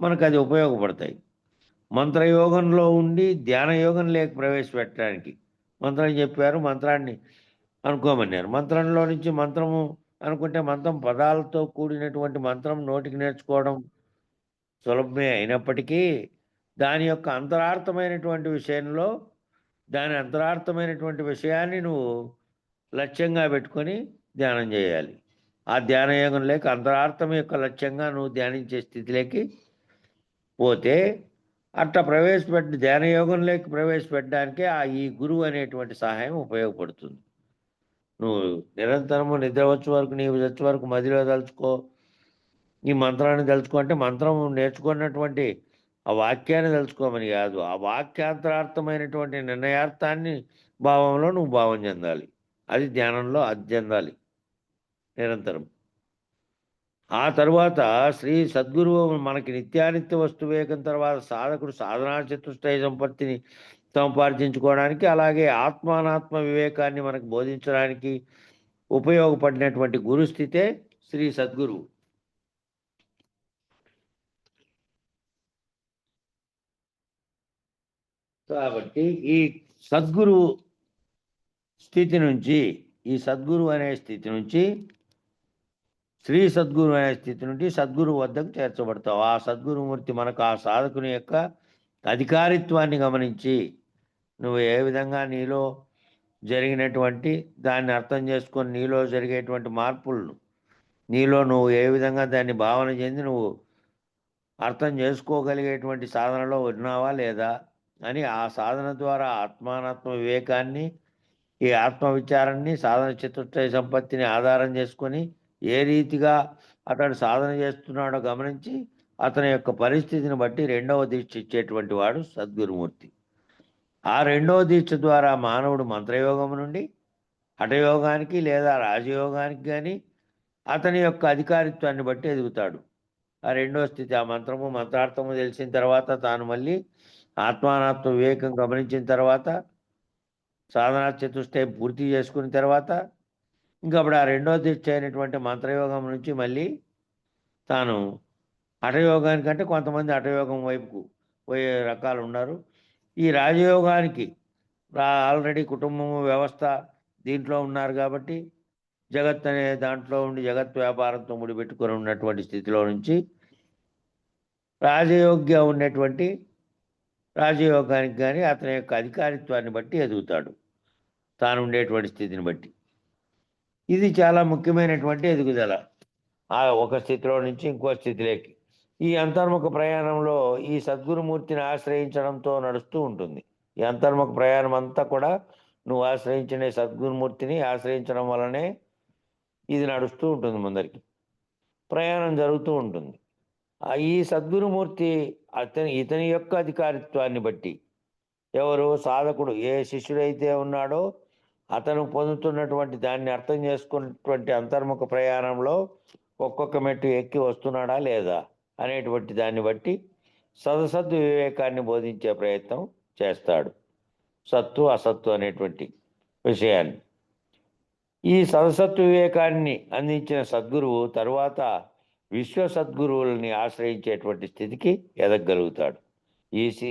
మనకు అది ఉపయోగపడతాయి. మంత్రయోగంలో ఉండి ధ్యానయోగం లేక ప్రవేశపెట్టడానికి మంత్రం చెప్పారు, మంత్రాన్ని అనుకోమన్నారు. మంత్రంలో నుంచి మంత్రము అనుకుంటే మంత్రం పదాలతో కూడినటువంటి మంత్రం నోటికి నేర్చుకోవడం సులభమే అయినప్పటికీ దాని యొక్క అంతరార్థమైనటువంటి విషయాన్ని నువ్వు లక్ష్యంగా పెట్టుకొని ధ్యానం చేయాలి. ఆ ధ్యానయోగం లేక అంతరార్థం యొక్క లక్ష్యంగా నువ్వు ధ్యానించే స్థితిలోకి పోతే అట్లా ధ్యానయోగం లేక ప్రవేశపెట్టడానికే ఈ గురువు అనేటువంటి సహాయం ఉపయోగపడుతుంది. నువ్వు నిరంతరము నిద్ర వచ్చే వరకు, నీవు వచ్చే వరకు మదిలో తలుచుకో, ఈ మంత్రాన్ని తలుచుకో అంటే మంత్రం నేర్చుకున్నటువంటి ఆ వాక్యాన్ని తలుచుకోమని కాదు, ఆ వాక్యాంతరార్థమైనటువంటి నిర్ణయార్థాన్ని భావంలో నువ్వు భావం చెందాలి. అది ధ్యానంలో అది చెందాలి నిరంతరం. ఆ తరువాత శ్రీ సద్గురువు మనకి నిత్యానిత్య వస్తు వివేకం తర్వాత సాధకుడు సాధనా చతుష్టయ సంపత్తిని సంపార్జించుకోవడానికి, అలాగే ఆత్మానాత్మ వివేకాన్ని మనకు బోధించడానికి ఉపయోగపడినటువంటి గురుస్థితే శ్రీ సద్గురువు. కాబట్టి ఈ సద్గురువు స్థితి నుంచి, ఈ సద్గురువు అనే స్థితి నుంచి శ్రీ సద్గురు అనే స్థితి నుండి సద్గురు వద్దకు చేర్చబడతావు. ఆ సద్గురుమూర్తి మనకు ఆ సాధకుని యొక్క అధికారిత్వాన్ని గమనించి నువ్వు ఏ విధంగా నీలో జరిగినటువంటి దాన్ని అర్థం చేసుకొని నీలో జరిగేటువంటి మార్పులను నీలో నువ్వు ఏ విధంగా దాన్ని భావన చెంది నువ్వు అర్థం చేసుకోగలిగేటువంటి సాధనలో ఉన్నావా లేదా అని ఆ సాధన ద్వారా ఆత్మానాత్మ వివేకాన్ని, ఈ ఆత్మవిచారాన్ని, సాధన చతుష్టయ సంపత్తిని ఆధారం చేసుకొని ఏ రీతిగా అతడు సాధన చేస్తున్నాడో గమనించి అతని యొక్క పరిస్థితిని బట్టి రెండవ దీక్ష ఇచ్చేటువంటి వాడు సద్గురుమూర్తి. ఆ రెండవ దీక్ష ద్వారా మానవుడు మంత్రయోగం నుండి హఠయోగానికి లేదా రాజయోగానికి కానీ అతని యొక్క అధికారిత్వాన్ని బట్టి ఎదుగుతాడు. ఆ రెండవ స్థితి, ఆ మంత్రార్థము తెలిసిన తర్వాత తాను మళ్ళీ ఆత్మానాత్మ వివేకం గమనించిన తర్వాత సాధనా చతుష్టయం పూర్తి చేసుకున్న తర్వాత ఇంకా అప్పుడు ఆ రెండో దీక్ష అయినటువంటి మంత్రయోగం నుంచి మళ్ళీ తాను హఠయోగానికంటే కొంతమంది హఠయోగం వైపుకు పోయే రకాలు ఉన్నారు. ఈ రాజయోగానికి ఆల్రెడీ కుటుంబము వ్యవస్థ దీంట్లో ఉన్నారు కాబట్టి జగత్ అనే దాంట్లో ఉండి జగత్ వ్యాపారంతో ముడిపెట్టుకొని ఉన్నటువంటి స్థితిలో నుంచి ఉన్నటువంటి రాజయోగానికి కానీ అతని యొక్క అధికారిత్వాన్ని బట్టి ఎదుగుతాడు, తాను ఉండేటువంటి స్థితిని బట్టి. ఇది చాలా ముఖ్యమైనటువంటి ఎదుగుదల, ఆ ఒక స్థితిలో నుంచి ఇంకో స్థితిలోకి. ఈ అంతర్ముఖ ప్రయాణంలో ఈ సద్గురుమూర్తిని ఆశ్రయించడంతో నడుస్తూ ఉంటుంది. ఈ అంతర్ముఖ ప్రయాణం అంతా కూడా నువ్వు ఆశ్రయించిన సద్గురుమూర్తిని ఆశ్రయించడం వల్లనే ఇది నడుస్తూ ఉంటుంది, ముందరికి ప్రయాణం జరుగుతూ ఉంటుంది. ఈ సద్గురుమూర్తి ఇతని యొక్క అధికారిత్వాన్ని బట్టి ఎవరు సాధకుడు ఏ శిష్యుడైతే ఉన్నాడో అతను పొందుతున్నటువంటి దాన్ని అర్థం చేసుకున్నటువంటి అంతర్ముఖ ప్రయాణంలో ఒక్కొక్క మెట్టు ఎక్కి వస్తున్నాడా లేదా అనేటువంటి దాన్ని బట్టి సదసద్దు వివేకాన్ని బోధించే ప్రయత్నం చేస్తాడు, సత్తు అసత్తు అనేటువంటి విషయాన్ని. ఈ సదసత్తు వివేకాన్ని అందించిన సద్గురువు తరువాత విశ్వ సద్గురువులని ఆశ్రయించేటువంటి స్థితికి ఎదగలుగుతాడు.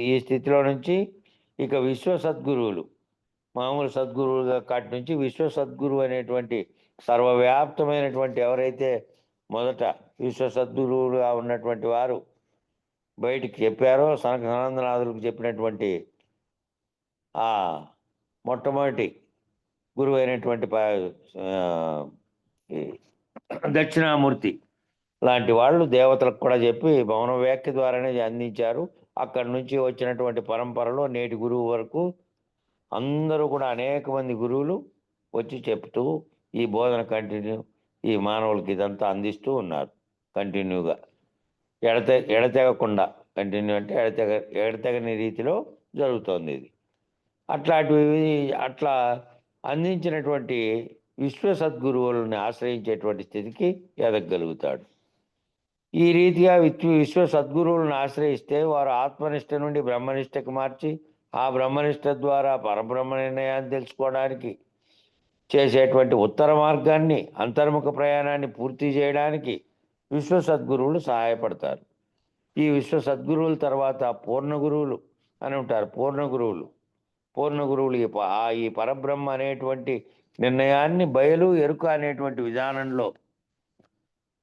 ఈ స్థితిలో నుంచి ఇక విశ్వ సద్గురువులు, మామూలు సద్గురువులుగా కాటి నుంచి విశ్వ సద్గురువు అనేటువంటి సర్వవ్యాప్తమైనటువంటి ఎవరైతే మొదట విశ్వ సద్గురువులుగా ఉన్నటువంటి వారు బయటికి చెప్పారో, సనందనాథులకు చెప్పినటువంటి ఆ మొట్టమొదటి గురువు అయినటువంటి దక్షిణామూర్తి లాంటి వాళ్ళు దేవతలకు కూడా చెప్పి మౌన వ్యాఖ్య ద్వారానే అందించారు. అక్కడి నుంచి వచ్చినటువంటి పరంపరలో నేటి గురువు వరకు అందరూ కూడా అనేక మంది గురువులు వచ్చి చెప్తూ ఈ బోధన కంటిన్యూ, ఈ మానవులకి ఇదంతా అందిస్తూ ఉన్నారు కంటిన్యూగా, ఎడతెగకుండా. కంటిన్యూ అంటే ఎడతెగని రీతిలో జరుగుతోంది ఇది. అట్లా అందించినటువంటి విశ్వ సద్గురువులను ఆశ్రయించేటువంటి స్థితికి ఎదగలుగుతాడు. ఈ రీతిగా విశ్వ సద్గురువులను ఆశ్రయిస్తే వారు ఆత్మనిష్ట నుండి బ్రహ్మనిష్టకు మార్చి ఆ బ్రహ్మనిష్ట ద్వారా పరబ్రహ్మ నిర్ణయాన్ని తెలుసుకోవడానికి చేసేటువంటి ఉత్తర మార్గాన్ని, అంతర్ముఖ ప్రయాణాన్ని పూర్తి చేయడానికి విశ్వ సద్గురువులు సహాయపడతారు. ఈ విశ్వ సద్గురువుల తర్వాత పూర్ణ గురువులు అని ఉంటారు. పూర్ణ గురువులు ఈ పరబ్రహ్మ అనేటువంటి నిర్ణయాన్ని బయలు ఎరుక అనేటువంటి విధానంలో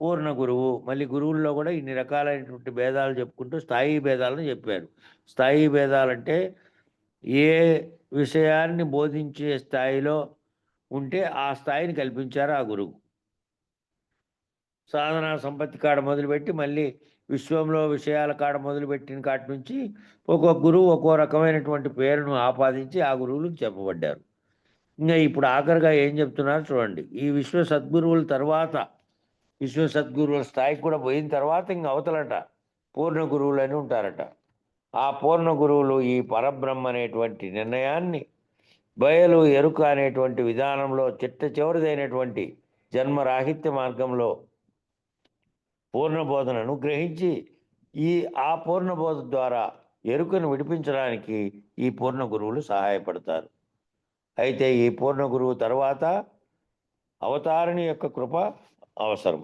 పూర్ణ గురువు. మళ్ళీ గురువుల్లో కూడా ఇన్ని రకాలైనటువంటి భేదాలు చెప్పుకుంటూ స్థాయి భేదాలను చెప్పారు. స్థాయి భేదాలంటే ఏ విషయాన్ని బోధించే స్థాయిలో ఉంటే ఆ స్థాయిని కల్పించారు ఆ గురువు. సాధనా సంపత్తి కాడ మొదలుపెట్టి మళ్ళీ విశ్వంలో విషయాల కాడ మొదలుపెట్టిన కాటి నుంచి ఒక్కొక్క గురువు ఒక్కో రకమైనటువంటి పేరును ఆపాదించి ఆ గురువులకు చెప్పబడ్డారు. ఇంకా ఇప్పుడు ఆఖరిగా ఏం చెప్తున్నారు చూడండి. ఈ విశ్వ సద్గురువుల తర్వాత, విశ్వ సద్గురువుల స్థాయికి కూడా పోయిన తర్వాత ఇంక అవతలట పూర్ణ గురువులు అని ఉంటారట. ఆ పూర్ణ గురువులు ఈ పరబ్రహ్మ అనేటువంటి నిర్ణయాన్ని బయలు ఎరుక అనేటువంటి విధానంలో చివరిదైనటువంటి జన్మరాహిత్య మార్గంలో పూర్ణబోధన అనుగ్రహించి ఆ పూర్ణబోధ ద్వారా ఎరుకను విడిపించడానికి ఈ పూర్ణ గురువులు సహాయపడతారు. అయితే ఈ పూర్ణ గురువు తర్వాత అవతారిణి యొక్క కృప అవసరం.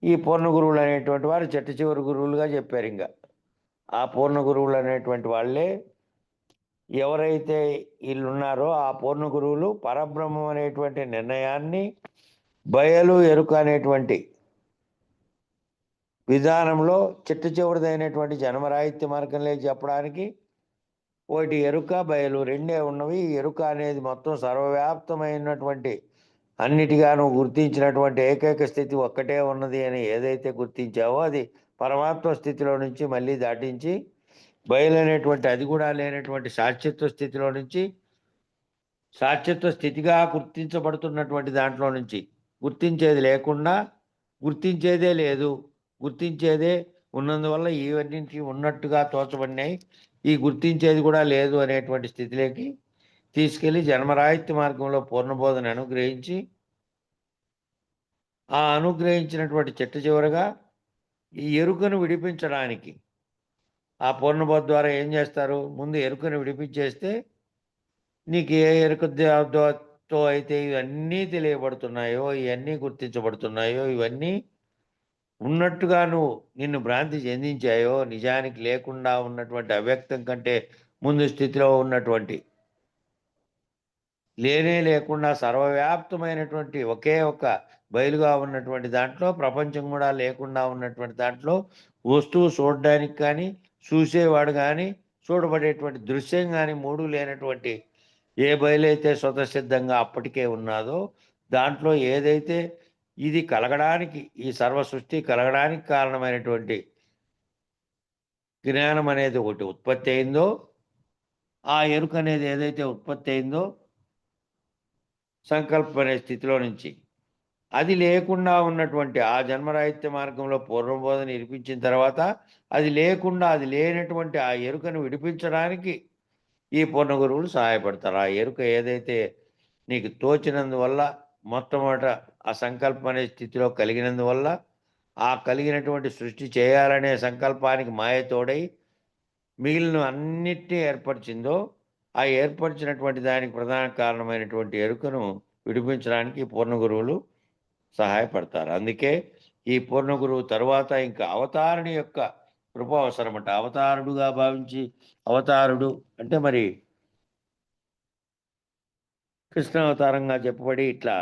ఈ పూర్ణ గురువులు అనేటువంటి వారు చివరి గురువులుగా చెప్పారు. ఇంకా ఆ పూర్ణ గురువులు అనేటువంటి వాళ్ళే ఎవరైతే వీళ్ళున్నారో ఆ పూర్ణ గురువులు పరబ్రహ్మం అనేటువంటి నిర్ణయాన్ని బయలు ఎరుక అనేటువంటి విధానంలో చివరిదైనటువంటి జన్మరాహిత్య మార్గంలో చెప్పడానికి ఒకటి ఎరుక బయలు రెండే ఉన్నవి. ఎరుక అనేది మొత్తం సర్వవ్యాప్తమైనటువంటి అన్నిటిగా నువ్వు గుర్తించినటువంటి ఏకైక స్థితి ఒక్కటే ఉన్నది అని ఏదైతే గుర్తించావో అది పరమాత్మ స్థితిలో నుంచి మళ్ళీ దాటించి బయలైనటువంటి అది కూడా లేనటువంటి శాశ్వత స్థితిలో నుంచి శాశ్వత స్థితిగా గుర్తించబడుతున్నటువంటి దాంట్లో నుంచి గుర్తించేది లేకుండా గుర్తించేదే లేదు, గుర్తించేదే ఉన్నందువల్ల ఇవన్నింటికి ఉన్నట్టుగా తోచబడినాయి, ఈ గుర్తించేది కూడా లేదు అనేటువంటి స్థితిలోకి తీసుకెళ్ళి జన్మరాహిత్య మార్గంలో పూర్ణబోధన అనుగ్రహించి ఆ అనుగ్రహించినటువంటి చివరగా ఈ ఎరుకను విడిపించడానికి ఆ పూర్ణబోధ ద్వారా ఏం చేస్తారు, ముందు ఎరుకను విడిపించేస్తే నీకు ఏ ఎరుక తో అయితే ఇవన్నీ తెలియబడుతున్నాయో, ఇవన్నీ గుర్తించబడుతున్నాయో, ఇవన్నీ ఉన్నట్టుగా నిన్ను భ్రాంతి చెందించాయో, నిజానికి లేకుండా ఉన్నటువంటి అవ్యక్తం కంటే ముందు స్థితిలో ఉన్నటువంటి లేనే లేకుండా సర్వవ్యాప్తమైనటువంటి ఒకే ఒక బయలుగా ఉన్నటువంటి దాంట్లో, ప్రపంచం కూడా లేకుండా ఉన్నటువంటి దాంట్లో, వస్తువు చూడడానికి కానీ, చూసేవాడు కానీ, చూడబడేటువంటి దృశ్యం కానీ 3 లేనటువంటి ఏ బయలైతే స్వతసిద్ధంగా అప్పటికే ఉన్నాదో, దాంట్లో ఏదైతే ఇది కలగడానికి, ఈ సర్వ సృష్టి కలగడానికి కారణమైనటువంటి జ్ఞానం అనేది ఒకటి ఉత్పత్తి అయిందో, ఆ ఎరుక అనేది ఏదైతే ఉత్పత్తి అయిందో సంకల్పం అనే స్థితిలో నుంచి, అది లేకుండా ఉన్నటువంటి ఆ జన్మరాహిత్య మార్గంలో పూర్వబోధన వినిపించిన తర్వాత, అది లేకుండా, అది లేనటువంటి ఆ ఎరుకను విడిపించడానికి ఈ పూర్ణ గురువులు సహాయపడతారు. ఆ ఎరుక ఏదైతే నీకు తోచినందువల్ల, మొట్టమొదట ఆ సంకల్పం అనే స్థితిలో కలిగినందువల్ల, ఆ కలిగినటువంటి సృష్టి చేయాలనే సంకల్పానికి మాయ తోడై మిగిలిన అన్నిటిని ఏర్పరిచిందో, ఆ ఏర్పరిచినటువంటి దానికి ప్రధాన కారణమైనటువంటి ఎరుకను విడిపించడానికి ఈ పూర్ణ గురువులు సహాయపడతారు. అందుకే ఈ పూర్ణ గురువు తరువాత ఇంకా అవతారుని యొక్క కృప అవసరమట. అవతారుడుగా భావించి, అవతారుడు అంటే మరి కృష్ణావతారంగా చెప్పబడి ఇట్లా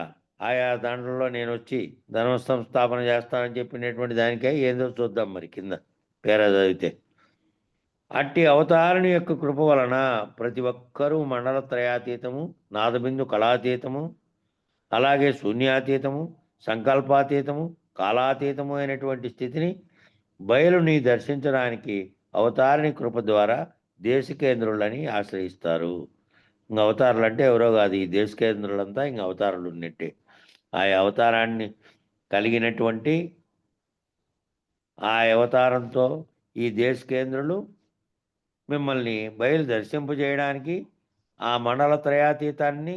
ఆయా దాంట్లో నేనొచ్చి ధర్మ సంస్థాపన చేస్తానని చెప్పినటువంటి దానికై ఏందో చూద్దాం మరి కింద పేరా చదివితే. అట్టి అవతారుని యొక్క కృప వలన ప్రతి ఒక్కరూ మండల త్రయాతీతము, నాదబిందు కళాతీతము, అలాగే శూన్యాతీతము, సంకల్పాతీతము, కాలాతీతము అయినటువంటి స్థితిని బయలుని దర్శించడానికి అవతారిని కృప ద్వారా దేశికేంద్రులని ఆశ్రయిస్తారు. ఇంక అవతారులు అంటే ఎవరో కాదు, ఈ దేశికేంద్రులంతా ఇంక అవతారులు ఉన్నట్టే. ఆ అవతారాన్ని కలిగినటువంటి ఆ అవతారంతో ఈ దేశికేంద్రులు మిమ్మల్ని బయలు దర్శింపజేయడానికి ఆ మండల త్రయాతీతాన్ని,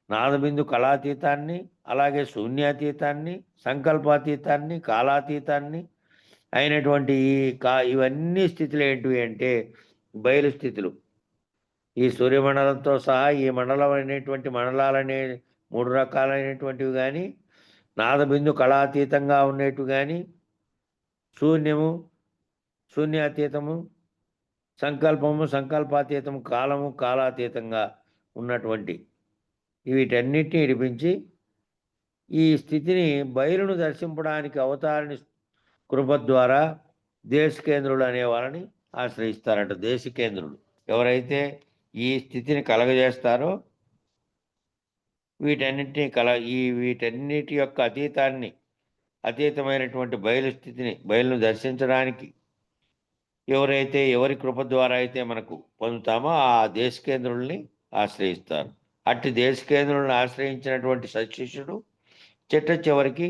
నాదబిందు కళాతీతాన్ని, అలాగే శూన్యాతీతాన్ని, సంకల్పాతీతాన్ని, కాలాతీతాన్ని అయినటువంటి ఇవన్నీ స్థితులు ఏంటివి అంటే బయలు స్థితులు. ఈ సూర్యమండలంతో సహా ఈ మండలం అనేటువంటి మండలాలనే 3 రకాలైనటువంటివి గానీ, నాదబిందు కళాతీతంగా ఉండేటివి గానీ, శూన్యము, శూన్యాతీతము, సంకల్పము, సంకల్పాతీతము, కాలము, కాలాతీతంగా ఉన్నటువంటి వీటన్నిటిని ఇడిపించి ఈ స్థితిని బయలును దర్శింపడానికి అవతారిని కృప ద్వారా దేశికేంద్రులు అనే వాళ్ళని ఆశ్రయిస్తారట. దేశికేంద్రులు ఎవరైతే ఈ స్థితిని కలగజేస్తారో, వీటన్నిటి యొక్క అతీతమైనటువంటి బయలు స్థితిని, బయలును దర్శించడానికి ఎవరి కృప ద్వారా అయితే మనకు పొందుతామో ఆ దేశికేంద్రుల్ని ఆశ్రయిస్తారు. అట్టి దేశికేంద్రులను ఆశ్రయించినటువంటి సత్శిష్యుడు చిట్ట చివరికి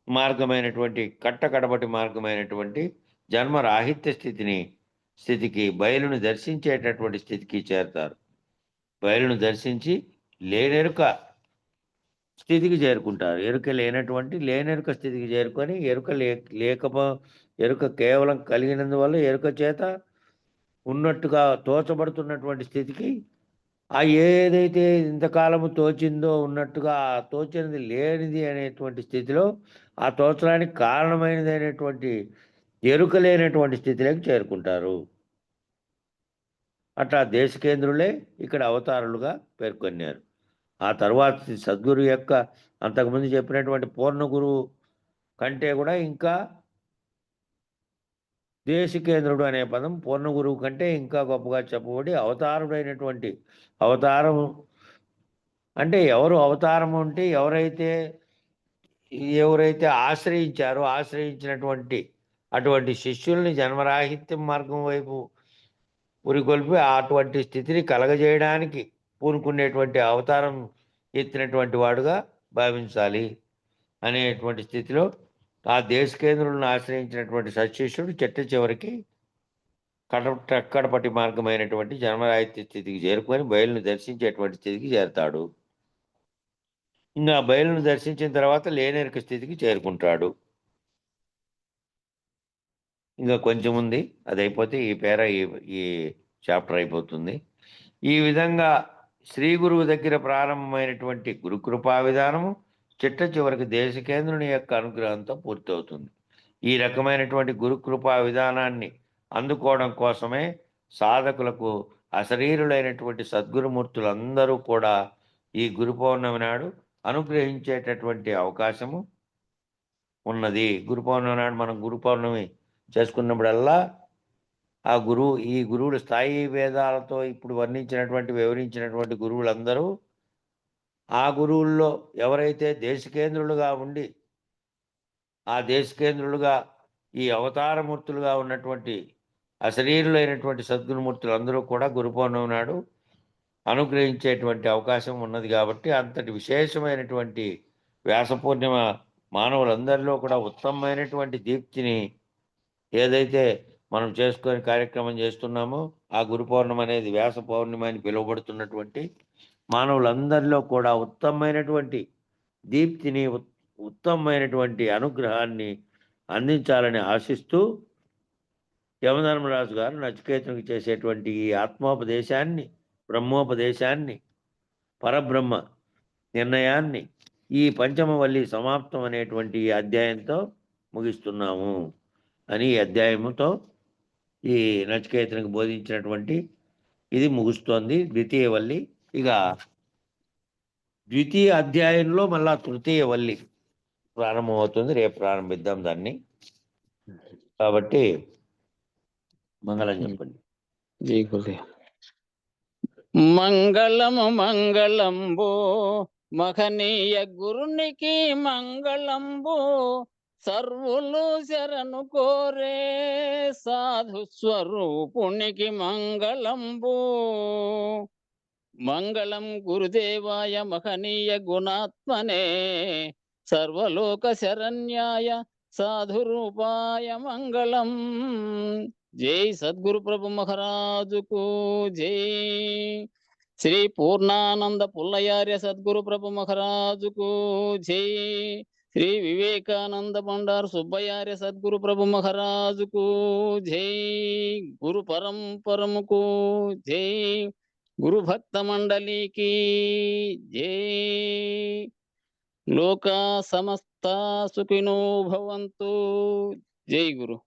మార్గమైనటువంటి కడపటి మార్గమైనటువంటి జన్మరాహిత్య స్థితికి బయలును దర్శించేటటువంటి స్థితికి చేరతారు. బయలును దర్శించి లేనెరుక స్థితికి చేరుకుంటారు. లేనెరుక స్థితికి చేరుకొని ఎరుక కేవలం కలిగినందువల్ల ఎరుక చేత ఉన్నట్టుగా తోచబడుతున్నటువంటి స్థితికి, ఏదైతే ఇంతకాలము తోచిందో ఉన్నట్టుగా ఆ తోచినది లేనిది అనేటువంటి స్థితిలో, ఆ తోచడానికి కారణమైనది అనేటువంటి ఎరుక లేనటువంటి స్థితిలోకి చేరుకుంటారు. అట్లా దేశికేంద్రులే ఇక్కడ అవతారులుగా పేర్కొన్నారు. ఆ తర్వాత సద్గురు యొక్క అంతకుముందు చెప్పినటువంటి పూర్ణ గురువు కంటే కూడా ఇంకా దేశికేంద్రుడు అనే పదం పూర్ణ గురువు కంటే ఇంకా గొప్పగా చెప్పబడి, అవతారము అంటే ఎవరు అవతారము అంటే ఎవరైతే ఆశ్రయించినటువంటి అటువంటి శిష్యుల్ని జన్మరాహిత్యం మార్గం వైపు ఉరికొల్పి అటువంటి స్థితిని కలగజేయడానికి పూనుకునేటువంటి అవతారం ఎత్తినటువంటి వాడుగా భావించాలి అనేటువంటి స్థితిలో ఆ దేశికేంద్రులను ఆశ్రయించినటువంటి సత్శిష్యుడు చివరికి కడపటి మార్గమైనటువంటి జన్మరాహిత్య స్థితికి చేరుకొని బయలును దర్శించేటువంటి స్థితికి చేరతాడు. ఇంకా బయలును దర్శించిన తర్వాత లేనెరుక స్థితికి చేరుకుంటాడు. ఇంకా కొంచెం ఉంది, అది అయిపోతే ఈ చాప్టర్ అయిపోతుంది. ఈ విధంగా శ్రీ గురువు దగ్గర ప్రారంభమైనటువంటి గురుకృపా విధానము చిట్ట చివరికి దేశికేంద్రుని యొక్క అనుగ్రహంతో పూర్తవుతుంది. ఈ రకమైనటువంటి గురుకృపా విధానాన్ని అందుకోవడం కోసమే సాధకులకు అశరీరులైనటువంటి సద్గురుమూర్తులందరూ కూడా ఈ గురు పౌర్ణమి నాడు అనుగ్రహించేటటువంటి అవకాశము ఉన్నది. గురు పౌర్ణమి నాడు మనం గురు పౌర్ణమి చేసుకున్నప్పుడల్లా ఈ గురువులు స్థాయి వేదాలతో ఇప్పుడు వివరించినటువంటి గురువులందరూ ఆ గురువుల్లో ఎవరైతే దేశికేంద్రులుగా ఉండి ఆ దేశికేంద్రులుగా ఈ అవతారమూర్తులుగా ఉన్నటువంటి అశరీరులైనటువంటి సద్గురుమూర్తులు అందరూ కూడా గురు పౌర్ణమి నాడు అనుగ్రహించేటువంటి అవకాశం ఉన్నది. కాబట్టి అంతటి విశేషమైనటువంటి వ్యాస పూర్ణిమ మానవులందరిలో కూడా ఉత్తమమైనటువంటి దీప్తిని ఏదైతే మనం చేసుకొని కార్యక్రమం చేస్తున్నామో ఆ గురు పౌర్ణమి అనేది వ్యాస పౌర్ణిమ అని పిలువబడుతున్నటువంటి మానవులందరిలో కూడా ఉత్తమమైనటువంటి దీప్తిని ఉత్తమమైనటువంటి అనుగ్రహాన్ని అందించాలని ఆశిస్తూ యమధర్మరాజు గారు నచికేతునికి చేసేటువంటి ఈ ఆత్మోపదేశాన్ని, బ్రహ్మోపదేశాన్ని, పరబ్రహ్మ నిర్ణయాన్ని ఈ పంచమవల్లి సమాప్తం అనేటువంటి ఈ అధ్యాయంతో ముగిస్తున్నాము అని ఈ అధ్యాయముతో ఈ నచికేతునికి బోధించినటువంటి ఇది ముగుస్తోంది ద్వితీయ వల్లి. ఇక ద్వితీయ అధ్యాయంలో మళ్ళా తృతీయ వల్లి ప్రారంభమవుతుంది. రేపు ప్రారంభిద్దాం దాన్ని. కాబట్టి మంగళం చెప్పండి. జై గురుదేవ్. మంగళము మంగళంబు మహనీయ గురునికి మంగళంబు సర్వులు శరణు కోరే సాధు స్వరూపునికి మంగళంబు. మంగళం గురుదేవాయ మహనీయ గుణాత్మనే సర్వలోక శరణ్యాయ సాధురూపాయ మంగళం. జై సద్గురు ప్రభు మహారాజుకు జై. శ్రీ పూర్ణానంద పుల్లయార్య సద్గురు ప్రభు మహారాజుకు జై. శ్రీ వివేకానంద బండారు సుబ్బయార్య సద్గురు ప్రభు మహారాజుకు జై. గురు పరంపరముకు జై. గురు భక్త మండలికి జై. లోకా సమస్త సుఖినో భవంతు. జై గురు.